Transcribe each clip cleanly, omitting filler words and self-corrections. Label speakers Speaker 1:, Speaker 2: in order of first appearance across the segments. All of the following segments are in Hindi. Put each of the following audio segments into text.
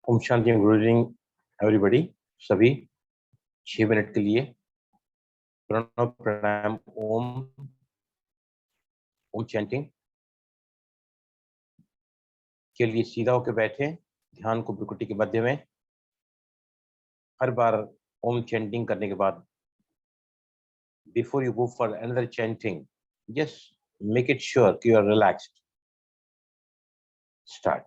Speaker 1: ओम शांति। Good evening everybody. सभी 6 मिनट के लिए प्रणव प्राणायाम ओम ओम चैंटिंग के लिए सीधा होकर बैठे, ध्यान को भ्रुकुटी के मध्य में। हर बार ओम चैंटिंग करने के बाद, before you go for another chanting, just make it sure कि you are relaxed. Start.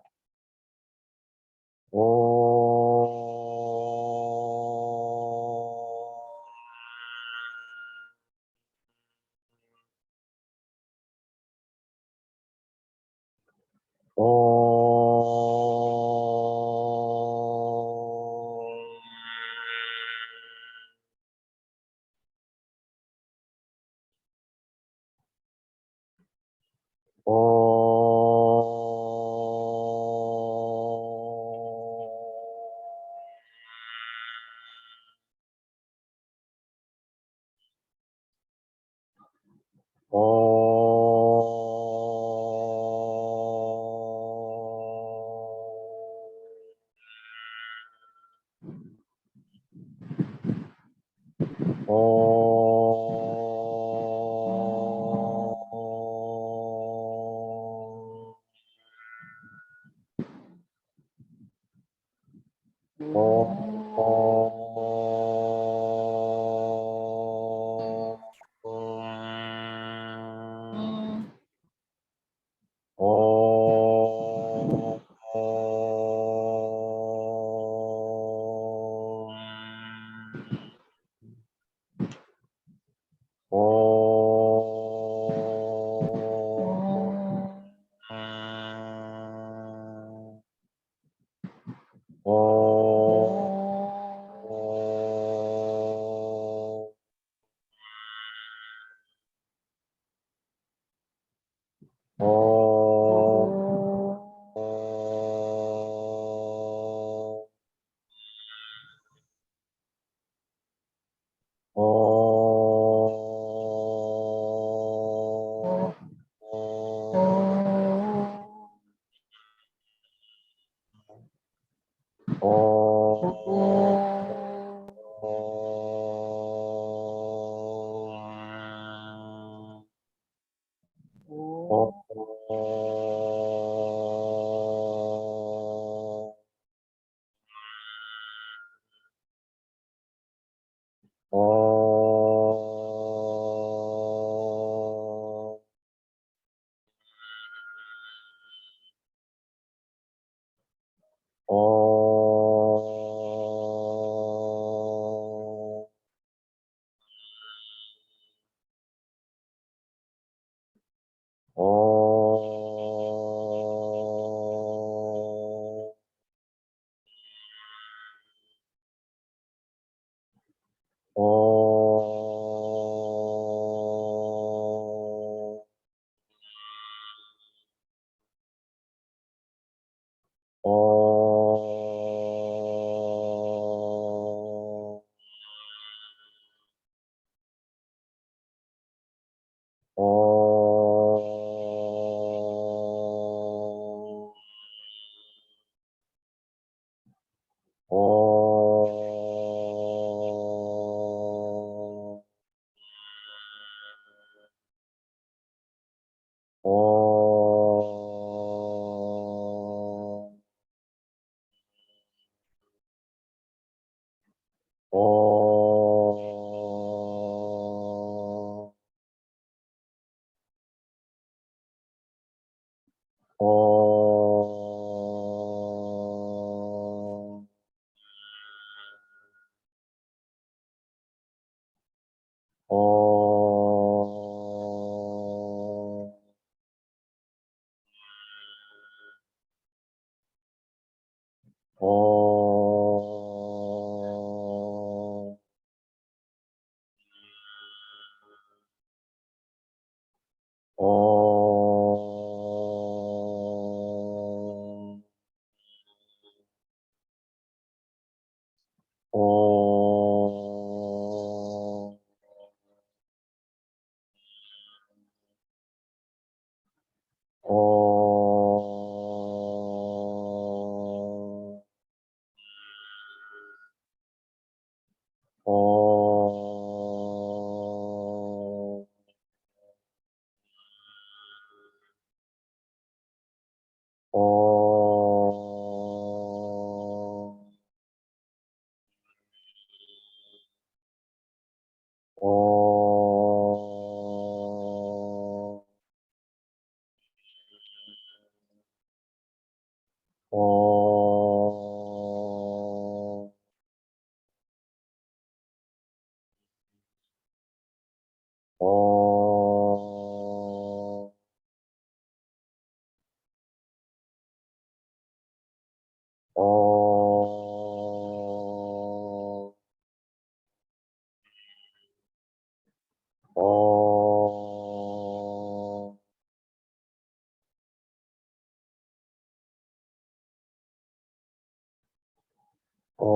Speaker 1: Oh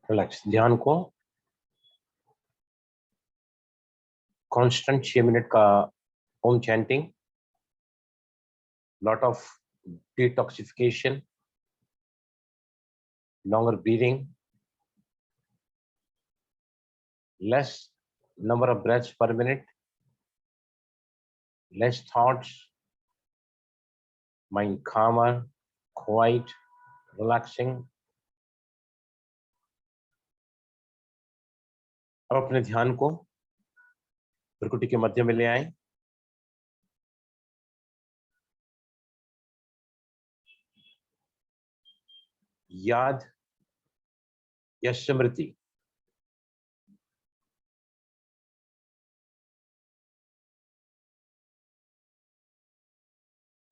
Speaker 1: relax. ध्यान को कांस्टेंट 6 मिनट का ओम chanting, lot of detoxification, longer breathing, less number of breaths per minute, less thoughts, mind calmer, quiet, relaxing. अब अपने ध्यान को भ्रुकुटी के मध्य में ले आए। याद या स्मृति,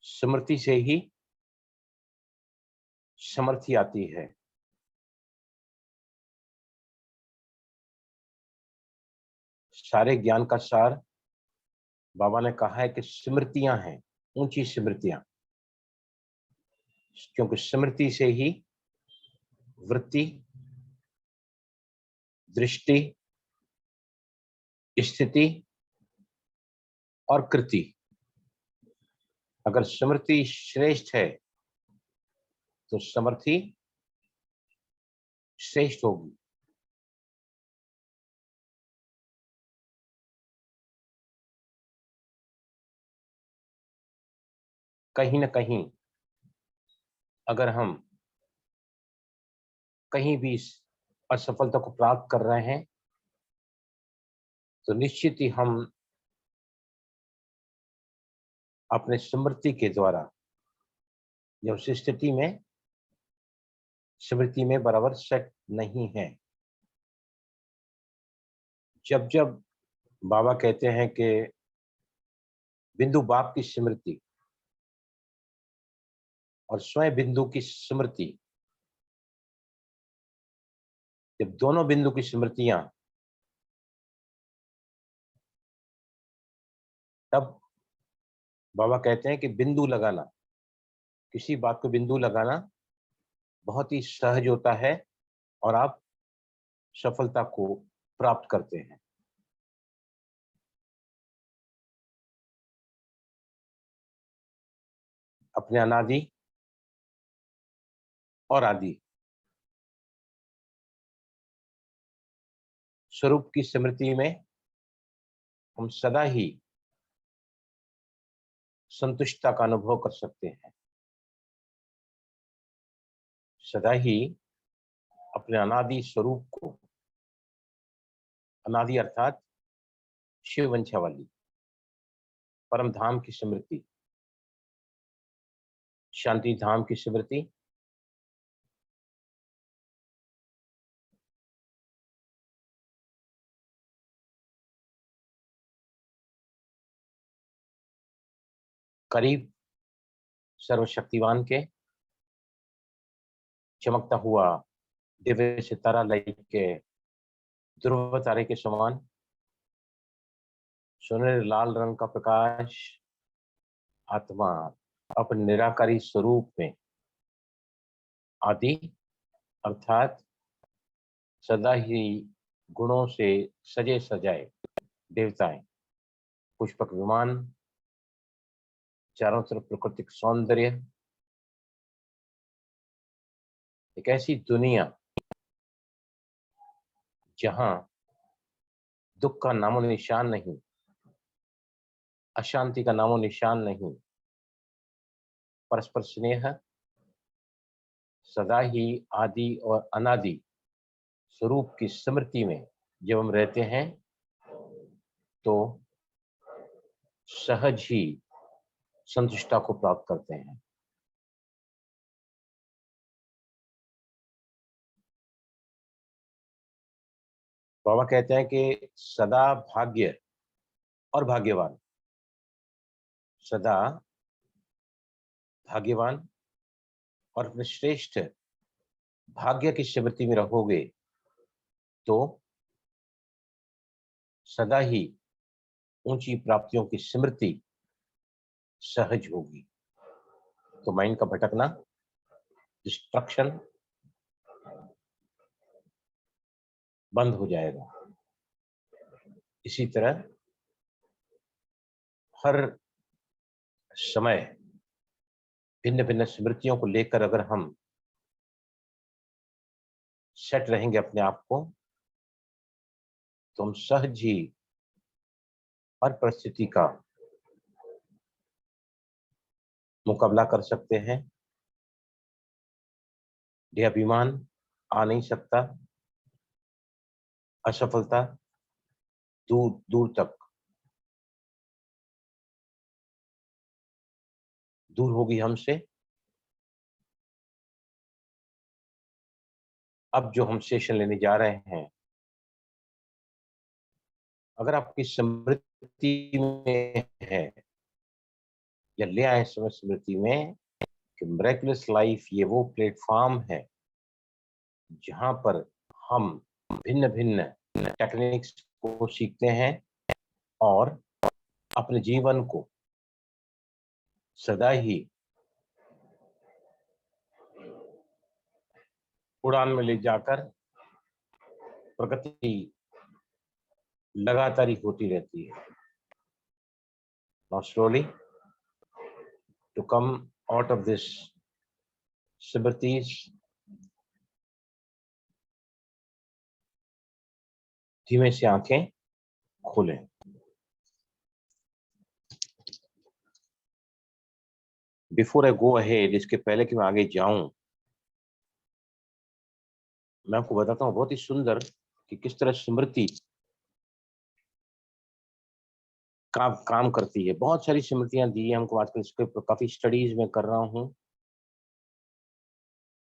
Speaker 1: स्मृति से ही समृद्धि आती है। सारे ज्ञान का सार बाबा ने कहा है कि स्मृतियां हैं, ऊंची स्मृतियां, क्योंकि स्मृति से ही वृत्ति, दृष्टि, स्थिति और कृति। अगर स्मृति श्रेष्ठ है तो समृद्धि श्रेष्ठ होगी। कहीं ना कहीं अगर हम कहीं भी असफलता को प्राप्त कर रहे हैं तो निश्चित ही हम अपने स्मृति के द्वारा या उस स्थिति में स्मृति में बराबर सेट नहीं है। जब जब बाबा कहते हैं कि बिंदु बाप की स्मृति और स्वयं बिंदु की स्मृति, जब दोनों बिंदु की स्मृतियां, तब बाबा कहते हैं कि बिंदु लगाना, किसी बात को बिंदु लगाना बहुत ही सहज होता है और आप सफलता को प्राप्त करते हैं। अपने अनादि और आदि स्वरूप की स्मृति में हम सदा ही संतुष्टता का अनुभव कर सकते हैं। सदा ही अपने अनादि स्वरूप को, अनादि अर्थात शिव वंशा वाली परम धाम की स्मृति, शांति धाम की स्मृति, करीब सर्वशक्तिवान के चमकता हुआ दिव्य सितारा लाइट के ध्रुव तारे के समान सुनहरे लाल रंग का प्रकाश आत्मा अपने निराकारी स्वरूप में आदि अर्थात सदा ही गुणों से सजे सजाए देवताएं, पुष्पक विमान, चारों तरफ प्राकृतिक सौंदर्य, एक ऐसी दुनिया जहां दुख का नामो निशान नहीं, अशांति का नामो निशान नहीं, परस्पर स्नेह, सदा ही आदि और अनादि स्वरूप की स्मृति में जब हम रहते हैं तो सहज ही संतुष्टता को प्राप्त करते हैं। बाबा कहते हैं कि सदा भाग्य और भाग्यवान, सदा भाग्यवान और अपने श्रेष्ठ भाग्य की स्मृति में रहोगे तो सदा ही ऊंची प्राप्तियों की स्मृति सहज होगी, तो माइंड का भटकना, डिस्ट्रक्शन बंद हो जाएगा। इसी तरह हर समय भिन्न भिन्न स्मृतियों को लेकर अगर हम सेट रहेंगे अपने आप को, तो हम सहज ही हर परिस्थिति का मुकाबला कर सकते हैं। यह अभिमान आ नहीं सकता, असफलता दूर दूर तक दूर होगी हमसे। अब जो हम सेशन लेने जा रहे हैं, अगर आपकी स्मृति में है या ले आए समय स्मृति में कि मिरेकलस लाइफ ये वो प्लेटफॉर्म है जहां पर हम भिन्न भिन्न टेक्निक्स को सीखते हैं और अपने जीवन को सदा ही उड़ान में ले जाकर प्रगति लगातार ही होती रहती है। Now slowly to come out of this smritis, धीमे से आंखें खोलें। बिफोर आई गो अहेड, इसके पहले कि मैं आगे जाऊं, मैं आपको बताता हूँ बहुत ही सुंदर कि किस तरह स्मृति काम करती है। बहुत सारी स्मृतियां दी है हमको आजकल, इसके काफी स्टडीज में कर रहा हूँ।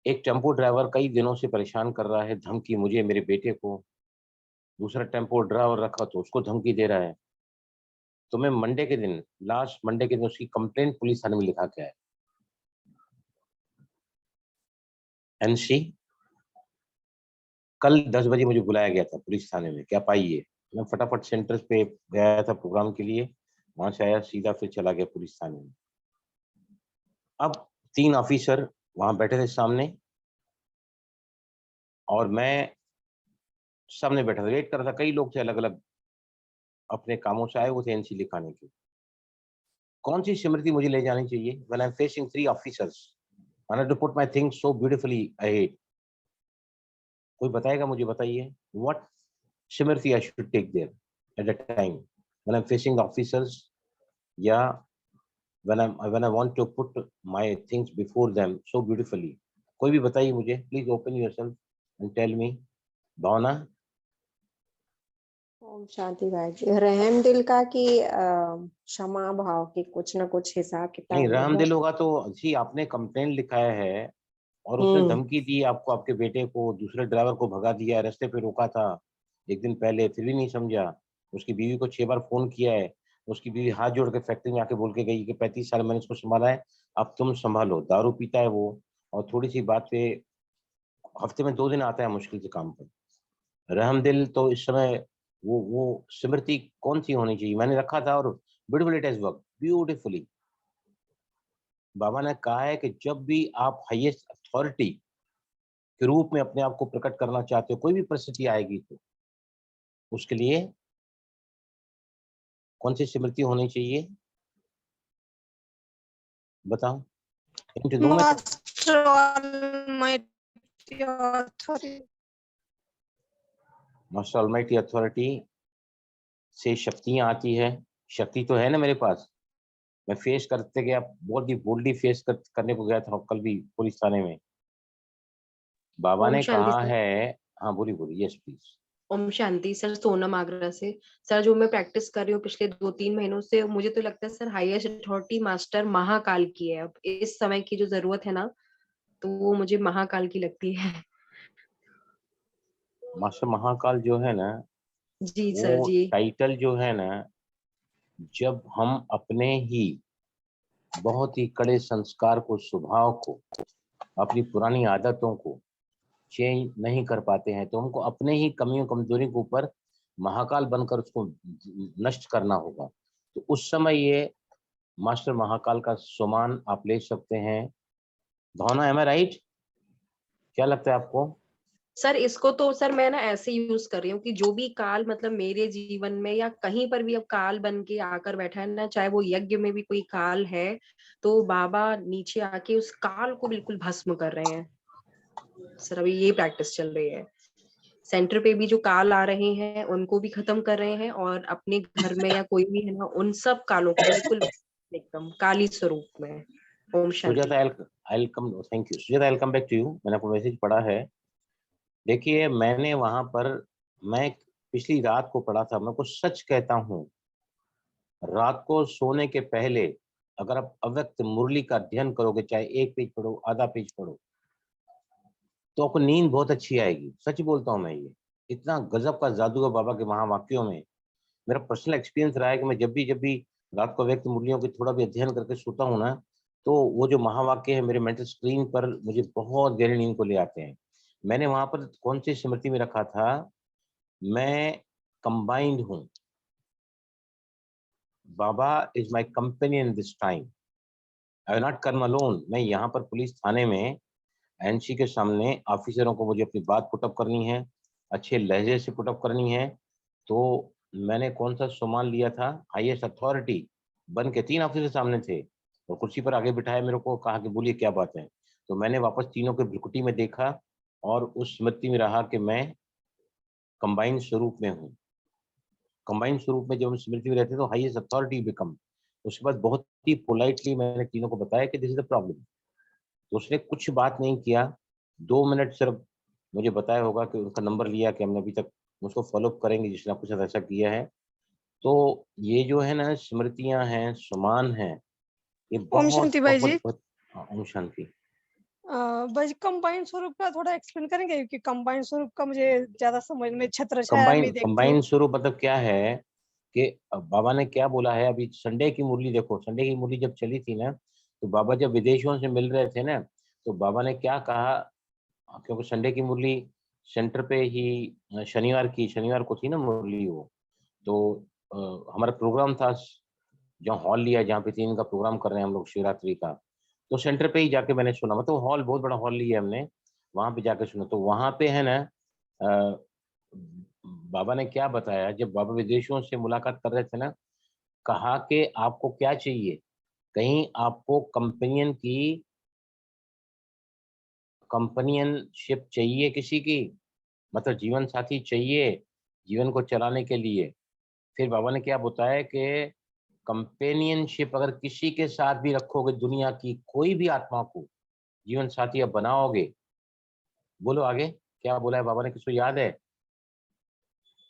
Speaker 1: एक टेम्पो ड्राइवर कई दिनों से परेशान कर रहा है, धमकी मुझे, मेरे बेटे को। दूसरा टेम्पो ड्राइवर रखा तो उसको धमकी दे रहा है। तो मैं मंडे के दिन, लास्ट मंडे के दिन उसकी कंप्लेंट पुलिस थाने में लिखा के आया। एनसी कल 10 बजे मुझे बुलाया गया था पुलिस थाने में, क्या पाइए। मैं फटाफट सेंटर पे गया था प्रोग्राम के लिए, वहां से आया सीधा, फिर चला गया पुलिस थाने में। अब 3 ऑफिसर वहां बैठे थे सामने, और मैं सामने बैठा था, वेट कर रहा था। कई लोग थे, अलग अलग अपने कामों से आए हुए थे एनसी लिखाने के। कौन सी स्मृति मुझे ले जानी चाहिए? When I am facing 3 officers, I have to put my things so beautifully ahead. कोई बताएगा मुझे? बताइए, व्हाट स्मृति I should take there at the time when I am facing the officers, या when I want to put my things before them so beautifully. कोई भी बताइए मुझे, please open yourself and tell me. Bhavna?
Speaker 2: ओम शांति भाई जी, रहम दिल का कि क्षमा भाव की कुछ ना कुछ हिसाब
Speaker 1: नहीं,
Speaker 2: किताब
Speaker 1: रहम
Speaker 2: होगा।
Speaker 1: दिल होगा तो जी, आपने कंप्लेंट लिखाया है और उसने धमकी दी आपको, आपके बेटे को, दूसरे ड्राइवर को भगा दिया, रास्ते पे रोका था एक दिन पहले, फिर भी नहीं समझा। उसकी बीवी को 6 बार फोन किया है, उसकी बीवी हाथ जोड़ के फैक्ट्री में आके बोल के गई कि 35 साल मैंने इसको संभाला है, अब तुम संभालो। दारू पीता है वो, और थोड़ी सी बात पे हफ्ते में 2 दिन आता है मुश्किल से काम पर। रहमदिल तो इस समय वो स्मृति कौन सी होनी चाहिए? मैंने रखा था, और beautifully it has work beautifully. बाबा ने कहा है कि जब भी आप हाईएस्ट अथॉरिटी के रूप में अपने आप को प्रकट करना चाहते हो, कोई भी परिस्थिति आएगी, तो उसके लिए कौन सी स्मृति होनी चाहिए? बताओ, हिंट दूं मैं?
Speaker 2: Master almighty authority.
Speaker 1: Master almighty authority से शक्तियां आती है। शक्ति तो है ना मेरे पास, मैं फेस करते गया, बहुत ही बोल्डली फेस करने को गया था कल भी पुलिस थाने में। बाबा
Speaker 3: ओम
Speaker 1: ने
Speaker 3: शांति
Speaker 1: कहा
Speaker 3: सर।
Speaker 1: है, हाँ बोली बोली, यस प्लीज।
Speaker 3: ओम शांति सर, सोनम आगरा से। सर, जो मैं प्रैक्टिस कर रही हूँ पिछले 2-3 महीनों से, मुझे तो लगता है sir highest authority master Mahakal की है। अब इस समय की जो जरूरत है ना, तो वो मुझे महाकाल की लगती है।
Speaker 1: मास्टर महाकाल जो है ना,
Speaker 3: जी सर
Speaker 1: वो
Speaker 3: जी।
Speaker 1: टाइटल जो है ना, जब हम अपने ही बहुत ही कड़े संस्कार को, स्वभाव को, अपनी पुरानी आदतों को चेंज नहीं कर पाते हैं, तो हमको अपने ही कमियों कमजोरी के ऊपर महाकाल बनकर उसको नष्ट करना होगा। तो उस समय ये मास्टर महाकाल का सुमान आप ले सकते हैं। भावना, एम आई राइट? क्या लगता है आपको?
Speaker 3: सर इसको तो सर मैं ना ऐसे यूज कर रही हूँ कि जो भी काल मतलब मेरे जीवन में या कहीं पर भी अब काल बन के आकर बैठा है ना, चाहे वो यज्ञ में भी कोई काल है, तो बाबा नीचे आके उस काल को बिल्कुल भस्म कर रहे हैं। सर अभी ये प्रैक्टिस चल रही है। सेंटर पे भी जो काल आ रहे हैं उनको भी खत्म कर रहे हैं, और अपने घर में या कोई भी है ना, उन सब कालों को बिल्कुल एकदम काली स्वरूप में। ओम शांति।
Speaker 1: Sujata, I come, thank you Sujata, I come back to you. मैंने आपको मैसेज पढ़ा है। देखिए, मैंने वहां पर, मैं पिछली रात को पढ़ा था, मैं कुछ सच कहता हूँ, रात को सोने के पहले अगर आप अव्यक्त मुरली का अध्ययन करोगे, चाहे एक पेज पढ़ो, आधा पेज पढ़ो, तो आपको नींद बहुत अच्छी आएगी। सच बोलता हूँ मैं, ये इतना गजब का जादू है बाबा के महावाक्यों में। मेरा पर्सनल एक्सपीरियंस रहा है कि मैं जब भी रात को व्यक्त मुरलियों की थोड़ा भी अध्ययन करके सोता हूँ ना, तो वो जो महावाक्य है मेरे मेंटल स्क्रीन पर मुझे बहुत गहरी नींद को ले आते हैं। मैंने वहां पर कौन सी स्मृति में रखा था, मैं कंबाइंड हूँ, बाबा is my companion this time, I will not come alone. मैं यहाँ पर पुलिस थाने में एनसी के सामने ऑफिसरों को मुझे अपनी बात पुटअप करनी है, अच्छे लहजे से पुटअप करनी है। तो मैंने कौन सा सामान लिया था, हाईएस्ट अथॉरिटी बन के 3 ऑफिसर सामने थे, और कुर्सी पर आगे बिठाया मेरे को, कहा कि बोलिए क्या बात है। तो मैंने वापस तीनों के भ्रुकुटी में देखा, और उस स्मृति में रहा कि मैं कंबाइंड स्वरूप में हूँ। कंबाइंड स्वरूप में जब हम स्मृति में रहते हैं तो हाईएस्ट अथॉरिटी बिकम। उसके बाद बहुत ही पोलाइटली मैंने तीनों को बताया कि दिस इज द प्रॉब्लम। तो उसने कुछ बात नहीं किया, 2 मिनट सिर्फ मुझे बताया होगा कि उनका नंबर लिया कि हमने अभी तक उसको फॉलो अप करेंगे जिसने आपके साथ ऐसा किया है। तो ये जो है ना स्मृतियां हैं, समान हैं, ये
Speaker 4: ओम
Speaker 1: बहुत
Speaker 4: शांति भाई जी।
Speaker 1: बहुत बहुत। हाँ, ओम शांति।
Speaker 4: भाई कंबाइंड स्वरूप का थोड़ा एक्सप्लेन करेंगे, क्योंकि कंबाइंड स्वरूप का मुझे ज्यादा समझ में, छत्र छाया में देखती हूँ।
Speaker 1: कंबाइंड स्वरूप मतलब क्या है कि बाबा ने क्या बोला है, अभी संडे की मुरली देखो, संडे की मुरली जब चली थी ना, तो बाबा जब विदेशियों से मिल रहे थे ना, तो बाबा ने क्या कहा, क्योंकि संडे की मुरली सेंटर पे ही शनिवार को थी ना मुरली वो, तो हमारा प्रोग्राम था जहाँ हॉल लिया, जहाँ पे 3 दिन का प्रोग्राम कर रहे हैं हम लोग शिवरात्रि का, तो सेंटर पे ही जाके मैंने सुना। मतलब हॉल बहुत बड़ा हॉल लिया हमने, वहां पे जाके सुना। तो वहां पे है ना, अ, बाबा ने क्या बताया, जब बाबा विदेशियों से मुलाकात कर रहे थे ना, कहा कि आपको क्या चाहिए, कहीं आपको कंपेनियनशिप चाहिए किसी की, मतलब जीवन साथी चाहिए जीवन को चलाने के लिए। फिर बाबा ने क्या बताया कि कंपेनियनशिप अगर किसी के साथ भी रखोगे, दुनिया की कोई भी आत्मा को जीवन साथी अब बनाओगे, बोलो आगे क्या बोला है बाबा ने, किसको याद है?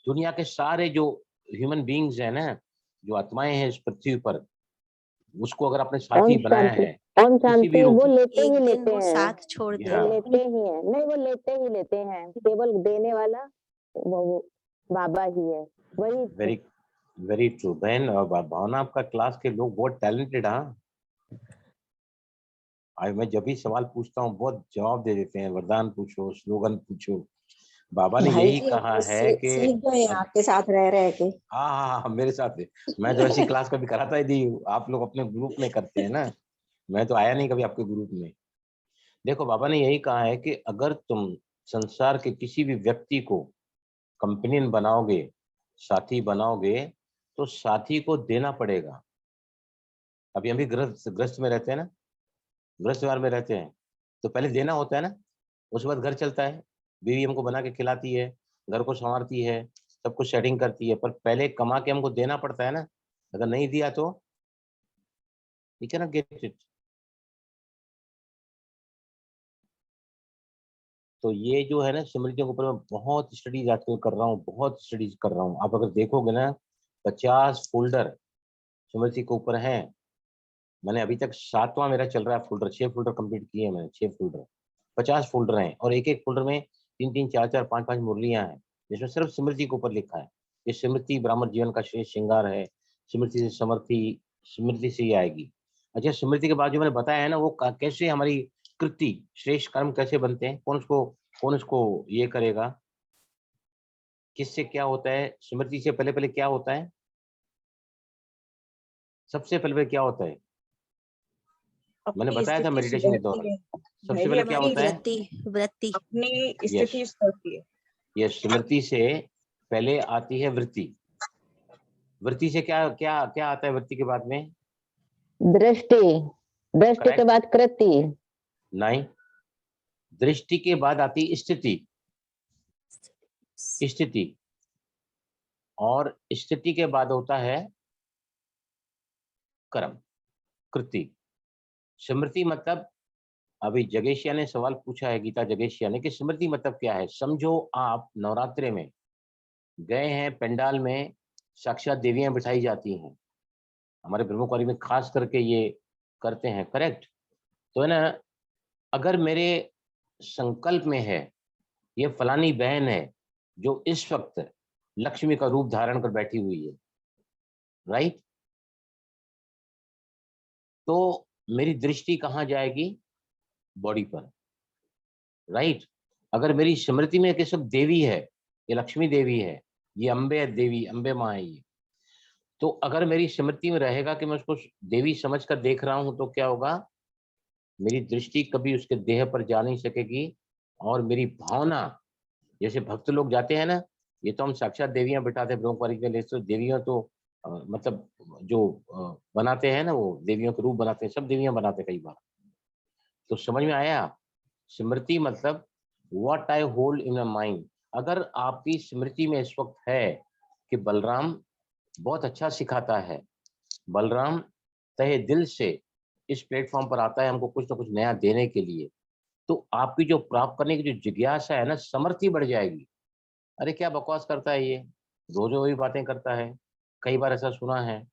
Speaker 1: दुनिया के सारे जो ह्यूमन बीइंग्स है ना, जो आत्माएं हैं इस पृथ्वी पर, उसको अगर आपने साथी बनाया है
Speaker 5: ओम
Speaker 1: किसी भी
Speaker 5: शांति,
Speaker 1: रूप
Speaker 5: वो
Speaker 1: में,
Speaker 5: लेते ही
Speaker 2: एक दिन
Speaker 5: लेते
Speaker 2: वो
Speaker 5: हैं,
Speaker 2: साथ छोड़
Speaker 5: वो
Speaker 1: या
Speaker 2: देगा।
Speaker 5: लेते ही हैं, नहीं वो लेते ही लेते हैं, केवल देने वाला वो बाबा ही है, वही
Speaker 1: वेरी वेरी ट्रू बहन। और भावना, आपका क्लास के लोग बहुत टैलेंटेड। हाँ, आज मैं जब भी सवाल पूछता हूँ बहुत जवाब दे देते हैं, वरदान पूछो, स्लोगन पूछो। बाबा ने
Speaker 2: भाई
Speaker 1: यही
Speaker 2: जी
Speaker 1: कहा
Speaker 2: ये
Speaker 1: है कि
Speaker 2: सीख गए आपके साथ रह रह के।
Speaker 1: हाँ हाँ हाँ, मेरे साथ है। मैं तो ऐसी क्लास कभी कराता ही नहीं हूँ, आप लोग अपने ग्रुप में करते हैं ना, मैं तो आया नहीं कभी आपके ग्रुप में। देखो, बाबा ने यही कहा है कि अगर तुम संसार के किसी भी व्यक्ति को कंपेनियन बनाओगे, साथी बनाओगे, तो साथी को देना पड़ेगा। अभी हम भी ग्रस्त में रहते हैं ना, गृहस्थ व्यवहार में रहते हैं, तो पहले देना होता है ना, उसके बाद घर चलता है। बीवी हमको बना के खिलाती है, घर को संवारती है, सब कुछ सेटिंग करती है, पर पहले कमा के हमको देना पड़ता है ना। अगर नहीं दिया तो we can not get it. तो ये जो है ना स्मृतियों के ऊपर मैं बहुत स्टडीज आजकल कर रहा हूँ, बहुत स्टडीज कर रहा हूँ। आप अगर देखोगे ना, 50 फोल्डर स्मृति के ऊपर हैं। मैंने अभी तक 7वां मेरा चल रहा है फोल्डर, 6 फोल्डर कंप्लीट किए हैं मैंने, 6 फोल्डर, 50 फोल्डर हैं, और एक एक फोल्डर में 3-3, 4-4, 5-5 मुरलियां हैं, जिसमें सिर्फ स्मृति के ऊपर लिखा है। ये स्मृति ब्राह्मण जीवन का श्रेष्ठ श्रृंगार है, स्मृति से समर्थी, स्मृति से ही आएगी। अच्छा, स्मृति के बाद जो मैंने बताया है ना, वो कैसे हमारी कृति, श्रेष्ठ कर्म कैसे बनते हैं, कौन इसको ये करेगा, किससे क्या होता है, स्मृति से पहले पहले क्या होता है, सबसे पहले क्या होता है? मैंने
Speaker 6: अपनी
Speaker 1: बताया था
Speaker 6: स्थिति
Speaker 1: मेडिटेशन के
Speaker 6: सुधरती
Speaker 1: दौरान
Speaker 6: है।
Speaker 1: सबसे पहले क्या होता है?
Speaker 7: वृत्ति
Speaker 6: अपनी
Speaker 1: यस
Speaker 6: स्थिति सुधरती है।
Speaker 1: ये स्मृति से पहले आती है वृत्ति। वृत्ति से क्या क्या क्या आता है वृत्ति के बाद में?
Speaker 5: दृष्टि, दृष्टि के
Speaker 1: करेक्ट
Speaker 5: बाद कृति,
Speaker 1: नहीं, दृष्टि के बाद आती स्थिति, स्थिति और स्थिति के बाद होता है कर्म, कृति। स्मृति मतलब अभी जगेशिया ने सवाल पूछा है, गीता जगेशिया ने, कि स्मृति मतलब क्या है। समझो आप नवरात्रे में गए हैं, पंडाल में साक्षात देवियां बिठाई जाती हैं, हमारे ब्रह्मकुमारी में खास करके ये करते हैं, करेक्ट। तो है ना, अगर मेरे संकल्प में है ये फलानी बहन है जो इस वक्त लक्ष्मी का रूप धारण कर बैठी हुई है, राइट, तो मेरी दृष्टि कहाँ जाएगी? बॉडी पर, राइट। अगर मेरी स्मृति में किस वक्त देवी है, ये लक्ष्मी देवी है, ये अम्बे देवी, अम्बे माँ है ये, तो अगर मेरी स्मृति में रहेगा कि मैं उसको देवी समझकर देख रहा हूं, तो क्या होगा? मेरी दृष्टि कभी उसके देह पर जा नहीं सकेगी और मेरी भावना, जैसे भक्त लोग जाते हैं ना, ये तो हम साक्षात देवियां बिठाते हैं ब्रह्मकुमारी के लिए, तो देवियां तो मतलब जो बनाते हैं ना, वो देवियों के रूप बनाते हैं, सब देवियां बनाते हैं कई बार। तो समझ में आया? स्मृति मतलब what I hold in my mind. अगर आपकी स्मृति में इस वक्त है कि बलराम बहुत अच्छा सिखाता है, बलराम तहे दिल से इस प्लेटफॉर्म पर आता है हमको कुछ ना कुछ नया देने के लिए, तो आपकी जो प्राप्त करने की जो जिज्ञासा है ना, समर्थी बढ़ जाएगी। अरे क्या बकवास करता है ये, रोज वही बातें करता है, कई बार ऐसा सुना है।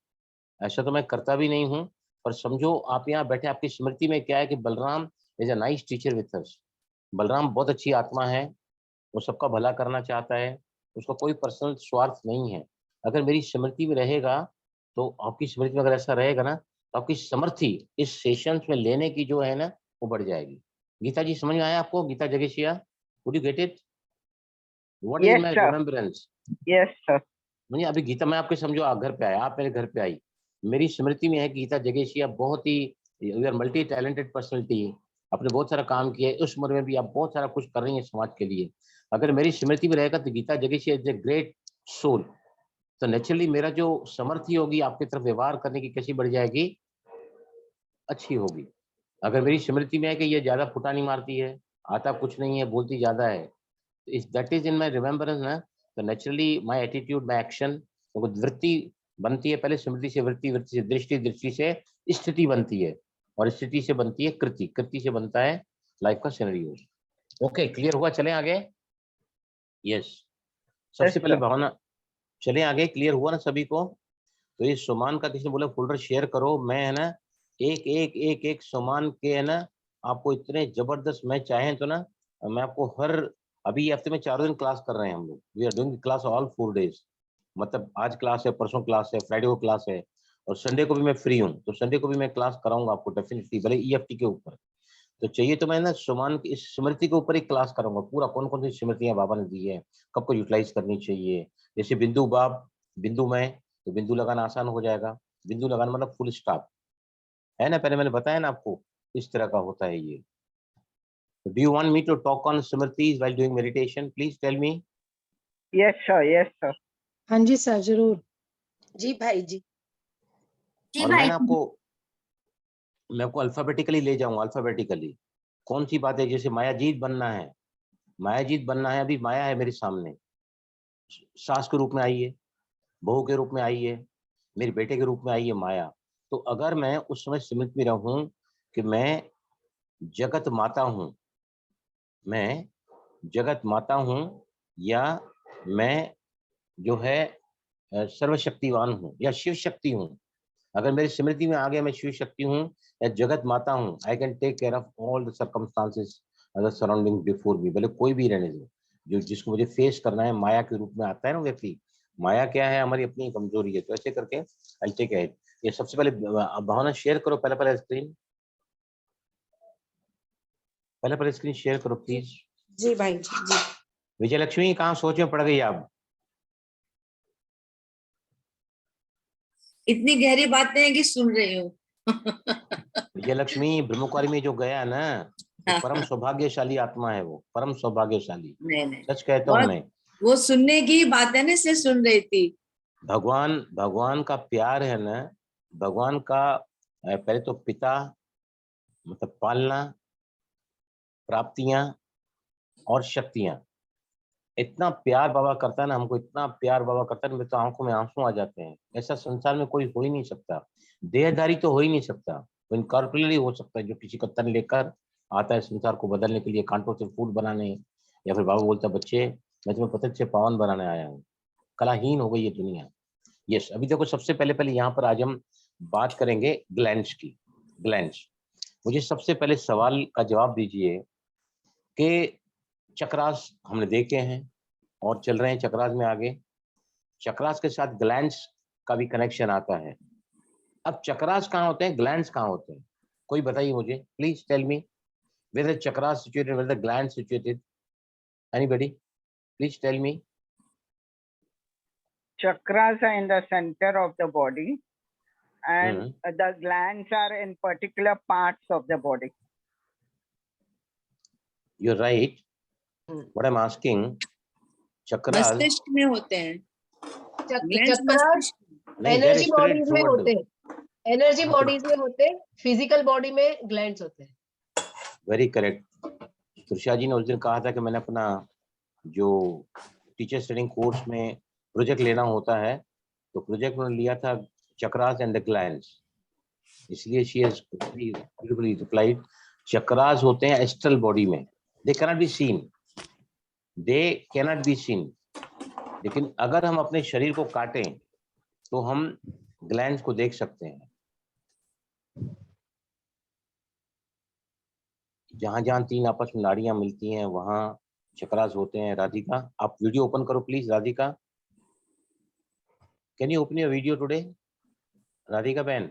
Speaker 1: ऐसा तो मैं करता भी नहीं हूँ, पर समझो आप यहाँ बैठे, आपकी स्मृति में क्या है कि Balram is a nice teacher with us. Balram बहुत अच्छी आत्मा है, वो सबका भला करना चाहता है, उसका कोई पर्सनल स्वार्थ नहीं है। अगर मेरी स्मृति में रहेगा, तो आपकी स्मृति में अगर ऐसा रहेगा ना, तो आपकी समर्थी इस सेशंस में लेने की जो है ना, वो बढ़ जाएगी। गीता जी समझ में आया आपको? गीता जगेशिया, would you get it? What is my remembrance?
Speaker 6: Yes sir.
Speaker 1: मुझे अभी गीता, मैं आपके समझो आप घर पे आए, आप मेरे घर पे आई, मेरी स्मृति में है कि गीता जगेशिया बहुत ही, you are multi talented personality, आपने बहुत सारा काम किया है, उस उम्र में भी आप बहुत सारा कुछ कर रही हैं समाज के लिए। अगर मेरी स्मृति में रहेगा तो गीता जगेशिया इज ए ग्रेट सोल, तो नेचुरली मेरा जो समर्थी होगी आपकी तरफ व्यवहार करने की कैसी बढ़ जाएगी? अच्छी होगी। अगर मेरी स्मृति में है कि ये ज्यादा फुटानी मारती है, आता कुछ नहीं है, बोलती ज्यादा है, if that is in my remembrance ना, तो naturally my attitude, my action, तो वृत्ति बनती है पहले स्मृति से, वृत्ति, वृत्ति से दृष्टि, दृष्टि से स्थिति बनती है, और स्थिति से बनती है कृति, कृति से बनता है लाइफ का सिनेरियो। ओके, क्लियर हुआ? चलें आगे। यस, सबसे पहले भावना, चलें आगे। क्लियर हुआ ना सभी को? तो ये सुमान का किसी ने बोला फोल्डर शेयर करो, मैं है ना एक एक एक एक सुमान के है ना आपको इतने जबरदस्त, मैं चाहें तो ना मैं आपको हर, अभी हफ्ते में 4 दिन क्लास कर रहे हैं हम लोग, we are doing class all 4 days, मतलब आज क्लास है, परसों क्लास है, फ्राइडे को क्लास है, और संडे को भी मैं फ्री हूँ, तो संडे को भी मैं क्लास कराऊंगा आपको डेफिनेटली, भले EFT के ऊपर। तो चाहिए तो मैं ना सुमान की इस स्मृति के ऊपर एक क्लास कराऊंगा पूरा, कौन कौन सी स्मृतियां बाबा ने दी है, कब को यूटिलाइज करनी चाहिए। जैसे बिंदु बाब, बिंदु में, तो बिंदु लगाना आसान हो जाएगा। बिंदु लगाना मतलब फुल स्टॉप है ना, पहले मैंने बताया ना आपको, इस तरह का होता है ये। Do you want me to talk on स्मृतिज while doing meditation? Please tell me.
Speaker 6: Yes sir, yes sir.
Speaker 4: हाँ जी सर, जरूर।
Speaker 7: जी भाई जी।
Speaker 1: और मैं आपको अल्फाबेटिकली ले जाऊंगा, अल्फाबेटिकली कौन सी बात है, जैसे मायाजीत बनना है, मायाजीत बनना है, अभी माया है मेरे सामने, सास के रूप में आई है, बहू के रूप में आई है, मेरे बेटे के रूप में आई है माया। तो अगर मैं उस समय स्मृति में रहूं कि मैं जगत माता हूं, मैं जगत माता हूं, या मैं जो है सर्वशक्तिवान हूं, या शिव शक्ति हूं, अगर मेरी स्मृति में आ गया मैं शिव शक्ति हूँ या जगत माता हूँ, I can take care of all the circumstances the surrounding before me, भले कोई भी रहने दो, जो जिसको मुझे फेस करना है, माया के रूप में आता है ना व्यक्ति। माया क्या है? हमारी अपनी कमजोरी है, तो ऐसे करके आई टेक इट। ये सबसे पहले भावना शेयर करो, पहले स्क्रीन, पहले स्क्रीन शेयर करो प्लीज।
Speaker 7: जी भाई जी।
Speaker 1: विजय लक्ष्मी कहाँ सोच में पड़ गई आप?
Speaker 8: इतनी गहरी बातें हैं कि सुन रही हूँ।
Speaker 1: विजयलक्ष्मी ब्रह्मकुमारी में जो गया ना, वो परम सौभाग्यशाली आत्मा है, वो परम सौभाग्यशाली,
Speaker 8: नहीं नहीं,
Speaker 1: सच कहता हूँ
Speaker 8: बहुत
Speaker 1: मैं।
Speaker 8: वो सुनने की बात है ना, इसलिए सुन रही थी।
Speaker 1: भगवान का प्यार है ना, भगवान का पहले तो पिता मतलब पालना, प्राप्तियां और शक्तियां, इतना प्यार बाबा करता है ना हमको, इतना प्यार बाबा करता है ना, मेरे तो आंखों में आंसू आ जाते हैं। ऐसा संसार में कोई हो ही नहीं सकता, देहधारी तो हो ही नहीं सकता, वो इनकॉर्पोरेटली हो सकता है, जो किसी का तन लेकर आता है संसार को बदलने के लिए, कांटों से फूल बनाने, या फिर बाबा बोलता है बच्चे मैं तुम्हें पतंग से पावन बनाने आया हूँ। कलाहीन हो गई ये दुनिया। यस, अभी देखो सबसे पहले यहाँ पर आज हम बात करेंगे ग्लैंड्स की। ग्लैंड्स, मुझे सबसे पहले सवाल का जवाब दीजिए कि चक्रास हमने देखे हैं और चल रहे हैं चक्रास में आगे, चक्रास के साथ ग्लैंड्स का भी कनेक्शन आता है। अब चक्रास कहाँ होते हैं, ग्लैंड्स कहाँ होते हैं, कोई बताइए मुझे, please tell me where the chakras situated, where the glands situated, anybody please tell me.
Speaker 6: Chakras are in the center of the body, and the glands are in particular parts of the body.
Speaker 1: You're right. What I'm asking, chakras
Speaker 8: मस्तिष्क में होते हैं।
Speaker 3: चक्रास एनर्जी बॉडीज में होते हैं, एनर्जी बॉडीज में होते हैं, फिजिकल बॉडी में ग्लैंड्स होते हैं।
Speaker 1: Very correct. तुषार जी ने उस दिन कहा था कि मैंने अपना जो टीचर ट्रेनिंग कोर्स में प्रोजेक्ट लेना होता है, तो प्रोजेक्ट में लिया था चक्रास एंड द ग्लैंड्स, इसलिए she has beautifully replied. Chakras होते हैं एस्ट्रल बॉडी में, they cannot be seen, they cannot be seen, लेकिन अगर हम अपने शरीर को काटें तो हम ग्लैंड्स को देख सकते हैं। जहां जहां तीन आपस में नाड़ियां मिलती हैं वहां चक्रास होते हैं। राधिका, आप वीडियो ओपन करो please. Radhika, can you open your video today? Radhika बहन,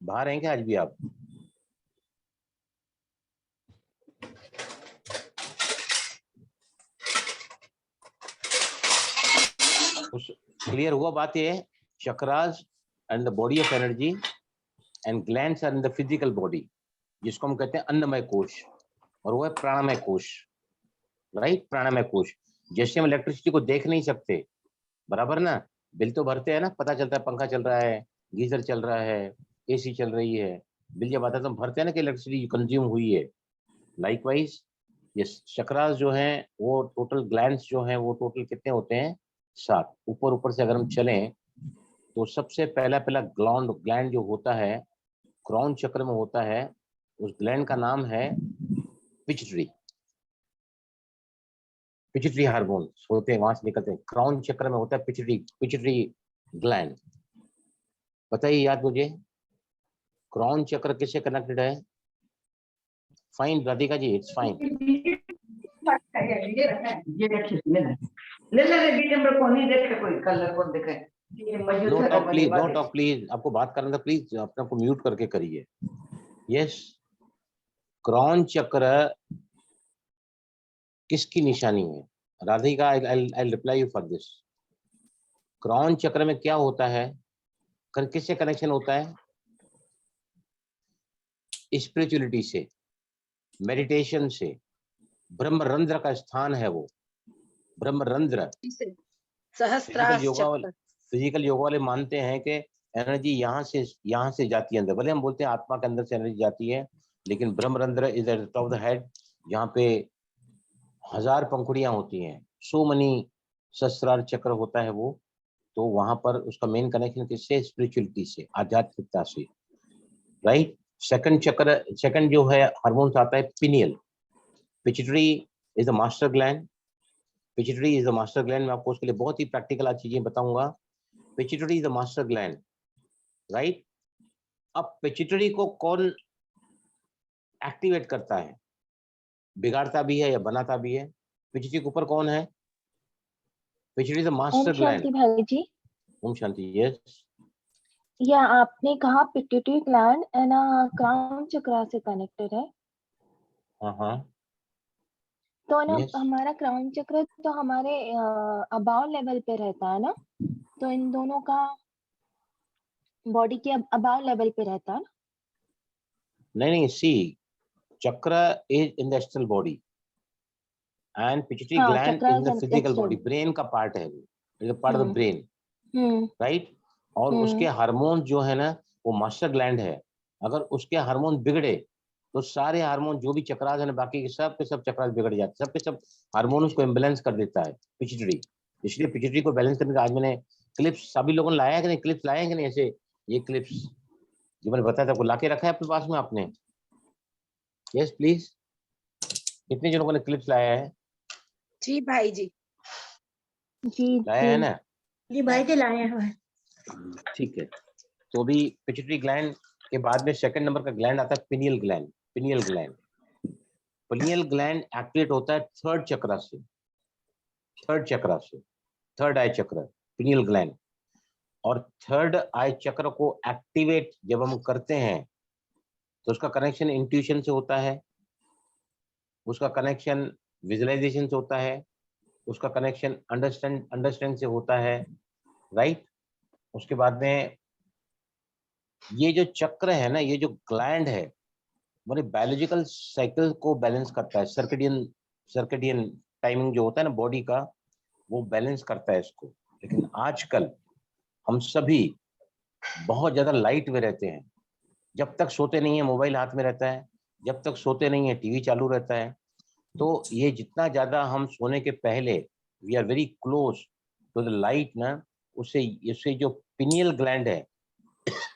Speaker 1: बाहर हैं क्या आज भी आप? क्लियर हुआ बात? ये chakras and the body of energy and glands are in the physical body, जिसको हम कहते हैं अन्नमय कोश, और वो है प्राणमय कोश, राइट? प्राणमय कोश। जैसे हम इलेक्ट्रिसिटी को देख नहीं सकते, बराबर ना, बिल तो भरते हैं ना, पता चलता है पंखा चल रहा है, गीजर चल रहा है, एसी चल रही है, बिल जब आता है तो हम भरते हैं ना कि इलेक्ट्रिसिटी कंज्यूम हुई है। लाइकवाइज ये चक्रास जो है वो टोटल ग्लैंड्स जो है वो टोटल कितने होते हैं? 7। ऊपर से अगर हम चलें तो सबसे पहला ग्लैंड जो होता है क्राउन चक्र में होता है, उस ग्लैंड का नाम है पिट्यूटरी। पिट्यूटरी हार्मोन्स होते हैं वहां से निकलते हैं, क्राउन चक्र में होता है पिट्यूटरी ग्लैंड। बताइए याद मुझे, क्राउन चक्र किससे कनेक्टेड है? Fine Radhika ji, it's fine. No talk please, आपको बात करना था, प्लीज अपने को म्यूट करके करिए। यस, क्राउन चक्र किसकी निशानी है? Radhika, I reply you for this. Crown चक्र में क्या होता है, किससे कनेक्शन होता है? स्पिरिचुअलिटी से, मेडिटेशन से। ब्रह्मरंध्र का स्थान है वो, ब्रह्मरंध्र। फिजिकल योगा वाले मानते हैं कि एनर्जी यहाँ से जाती है अंदर, भले हम बोलते हैं आत्मा के अंदर से एनर्जी जाती है, लेकिन ब्रह्मरंध्र is at the top of the head, जहाँ पे 1000 पंखुड़ियां होती हैं, सो मनी सहस्रार चक्र होता है वो, तो वहां पर उसका मेन कनेक्शन किससे? स्पिरिचुअलिटी से, आध्यात्मिकता से, राइट? सेकंड जो है हार्मोन्स आता है pineal. Pituitary is the master gland, pituitary is the master gland. मैं आपको उसके लिए बहुत ही प्रैक्टिकल आज चीजें बताऊंगा। Pituitary is the master gland, right? अब पिट्यूटरी को कौन एक्टिवेट करता है? बिगाड़ता भी है या बनाता भी है? पिट्यूटरी के ऊपर कौन है? Pituitary is the master gland.
Speaker 5: भाई जी,
Speaker 1: ओम शांति। यस,
Speaker 5: या आपने कहा पिट्यूटरी ग्लैंड है ना, क्राउन चक्र से कनेक्टेड है।
Speaker 1: हाँ,
Speaker 5: तो ना
Speaker 1: yes.
Speaker 5: हमारा क्राउन चक्र तो हमारे अबाव लेवल पे रहता है ना, तो इन दोनों का बॉडी के अबाव लेवल पे रहता है।
Speaker 1: नहीं, सी चक्र is in the external body and pituitary
Speaker 5: हाँ,
Speaker 1: ग्लैंड
Speaker 5: चक्र
Speaker 1: is the
Speaker 5: is
Speaker 1: physical body,
Speaker 5: external।
Speaker 1: Brain का पार्ट है, is a part of the
Speaker 5: hmm
Speaker 1: brain,
Speaker 5: hmm
Speaker 1: right. और उसके हार्मोन जो है ना वो मास्टर ग्लैंड है। अगर उसके हार्मोन बिगड़े तो सारे हार्मोन जो भी चक्रास है ना बाकी के सब चक्रास बिगड़ जाते, सब के सब हार्मोन उसको इम्बेलेंस कर देता है पिट्यूटरी। इसलिए पिट्यूटरी को बैलेंस करने का आज मैंने क्लिप्स सभी लोगों ने लाया है कि नहीं, क्लिप्स लाए हैं कि नहीं, ऐसे ये क्लिप्स जो मैंने बताया था, ला के रखा है अपने पास में आपने? यस प्लीज, कितने जनों ने क्लिप्स लाया है?
Speaker 7: जी भाई जी।
Speaker 5: जी
Speaker 1: लाया है ना?
Speaker 7: जी भाई जी लाए हैं।
Speaker 1: ठीक है। तो अभी पिट्यूटरी ग्लैंड के बाद में सेकंड नंबर का ग्लैंड आता है pineal gland. Pineal gland, pineal gland activate होता है थर्ड चक्र से, थर्ड आई चक्र, पिनियल ग्लैंड। और थर्ड आई चक्र को एक्टिवेट जब हम करते हैं तो उसका कनेक्शन इंट्यूशन से होता है, उसका कनेक्शन विजुअलाइजेशन से होता है, उसका कनेक्शन अंडरस्टैंड से होता है, राइट। उसके बाद में ये जो चक्र है ना, ये जो ग्लैंड है वो बायोलॉजिकल साइकिल को बैलेंस करता है। सर्केडियन टाइमिंग जो होता है ना बॉडी का, वो बैलेंस करता है इसको। लेकिन आजकल हम सभी बहुत ज्यादा लाइट में रहते हैं। जब तक सोते नहीं है मोबाइल हाथ में रहता है, जब तक सोते नहीं है टीवी चालू रहता है। तो ये जितना ज्यादा हम सोने के पहले we are very close to the light ना, उससे जो पिनियल ग्लैंड है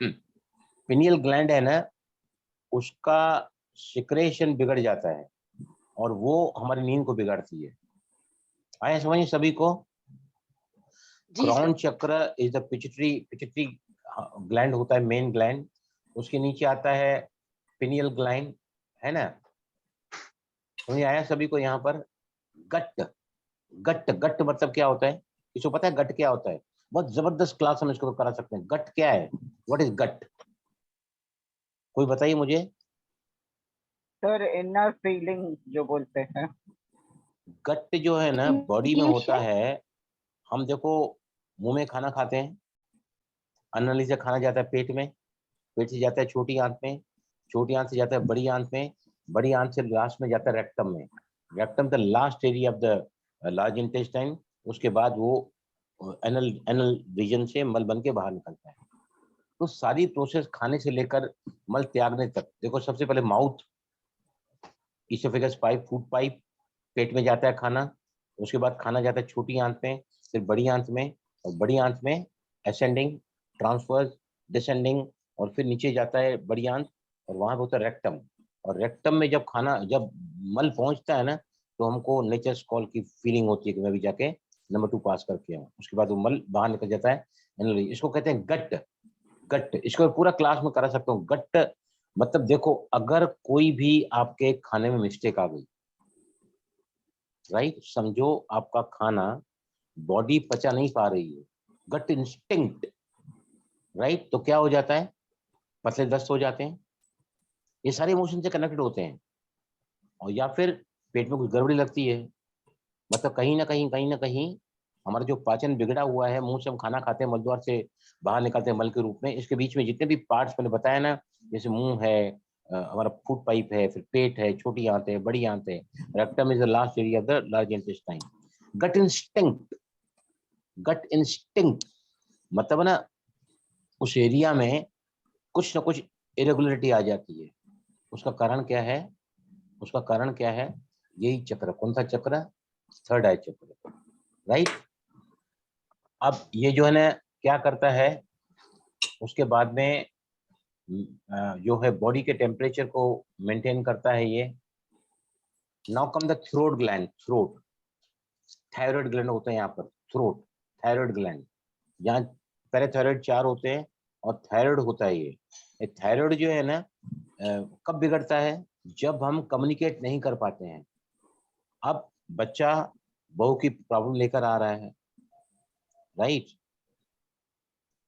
Speaker 1: पिनियल ग्लैंड है ना, उसका सिक्रेशन बिगड़ जाता है और वो हमारी नींद को बिगाड़ती है। आया समझ सभी को?
Speaker 7: जी
Speaker 1: क्राउन
Speaker 7: सर।
Speaker 1: चक्र इज द पिट्यूटरी ग्लैंड होता है, मेन ग्लैंड। उसके नीचे आता है पिनियल ग्लैंड, है ना? समझ आया सभी को? यहाँ पर गट, गट मतलब क्या होता है? इसको पता है गट क्या होता है? बहुत जबरदस्त क्लास हम इसको करा सकते हैं। गट क्या है? व्हाट इज गट? कोई बताइए मुझे।
Speaker 6: सर इनर फीलिंग जो बोलते हैं।
Speaker 1: गट जो है ना बॉडी में होता
Speaker 5: Intuition?
Speaker 1: है। हम देखो मुंह में खाना खाते हैं, अन्न से खाना जाता है पेट में, पेट से जाता है छोटी आंत में, छोटी आंत से जाता है बड़ी आंत में, बड़ी आंत से लास्ट में जाता है रेक्टम में। Rectum the last area of the large intestine. उसके बाद वो एनल रीजन से मल बन के बाहर निकलता है। तो सारी प्रोसेस खाने से लेकर मल त्यागने तक, देखो सबसे पहले mouth, oesophagus pipe, food pipe, पेट में जाता है खाना। उसके बाद खाना जाता है छोटी आंत में, फिर बड़ी आंत में, और बड़ी आंत में असेंडिंग, ट्रांसवर्स, डिसेंडिंग, और फिर नीचे जाता है बड़ी आंत, और वहां पे होता है रेक्टम। और रेक्टम में जब मल पहुंचता है ना, तो हमको नेचर्स कॉल की फीलिंग होती है कि मैं भी जाके नंबर 2 पास करके आऊँ। उसके बाद वो मल बाहर निकल जाता है। इसको कहते हैं गट। गट, इसको पूरा क्लास में करा सकता हूँ। गट मतलब देखो, अगर कोई भी आपके खाने में मिस्टेक आ गई, राइट, समझो आपका खाना बॉडी पचा नहीं पा रही है, गट इंस्टिंक्ट, राइट, तो क्या हो जाता है? पतले दस्त हो जाते हैं। ये सारे इमोशन से कनेक्टेड होते हैं। और या फिर पेट में कुछ गड़बड़ी लगती है, मतलब कहीं ना कहीं हमारा जो पाचन बिगड़ा हुआ है, मुंह से हम खाना खाते हैं, मलद्वार से बाहर निकलते हैं मल के रूप में। इसके बीच में जितने भी पार्ट्स मैंने बताया ना, जैसे मुंह है, हमारा फूड पाइप है, फिर पेट है, छोटी आंत है, बड़ी आंत है, rectum is the last area of the large intestine. Gut instinct, gut instinct मतलब ना उस एरिया में कुछ ना कुछ इरेगुलरिटी आ जाती है। उसका कारण क्या है? उसका कारण क्या है? यही चक्र। कौन सा चक्र? थर्ड आई चक्र, राइट। अब ये जो है ना क्या करता है, उसके बाद में जो है बॉडी के टेम्परेचर को मेंटेन करता है ये। Now come the throat gland. Throat, thyroid gland होते हैं यहाँ पर। थ्रोट, थायराइड ग्लैंड, यहाँ पैराथायराइड 4 होते हैं और थायराइड होता है ये थायराइड जो है ना कब बिगड़ता है? जब हम कम्युनिकेट नहीं कर पाते हैं। अब बच्चा बहू की प्रॉब्लम लेकर आ रहा है, राइट,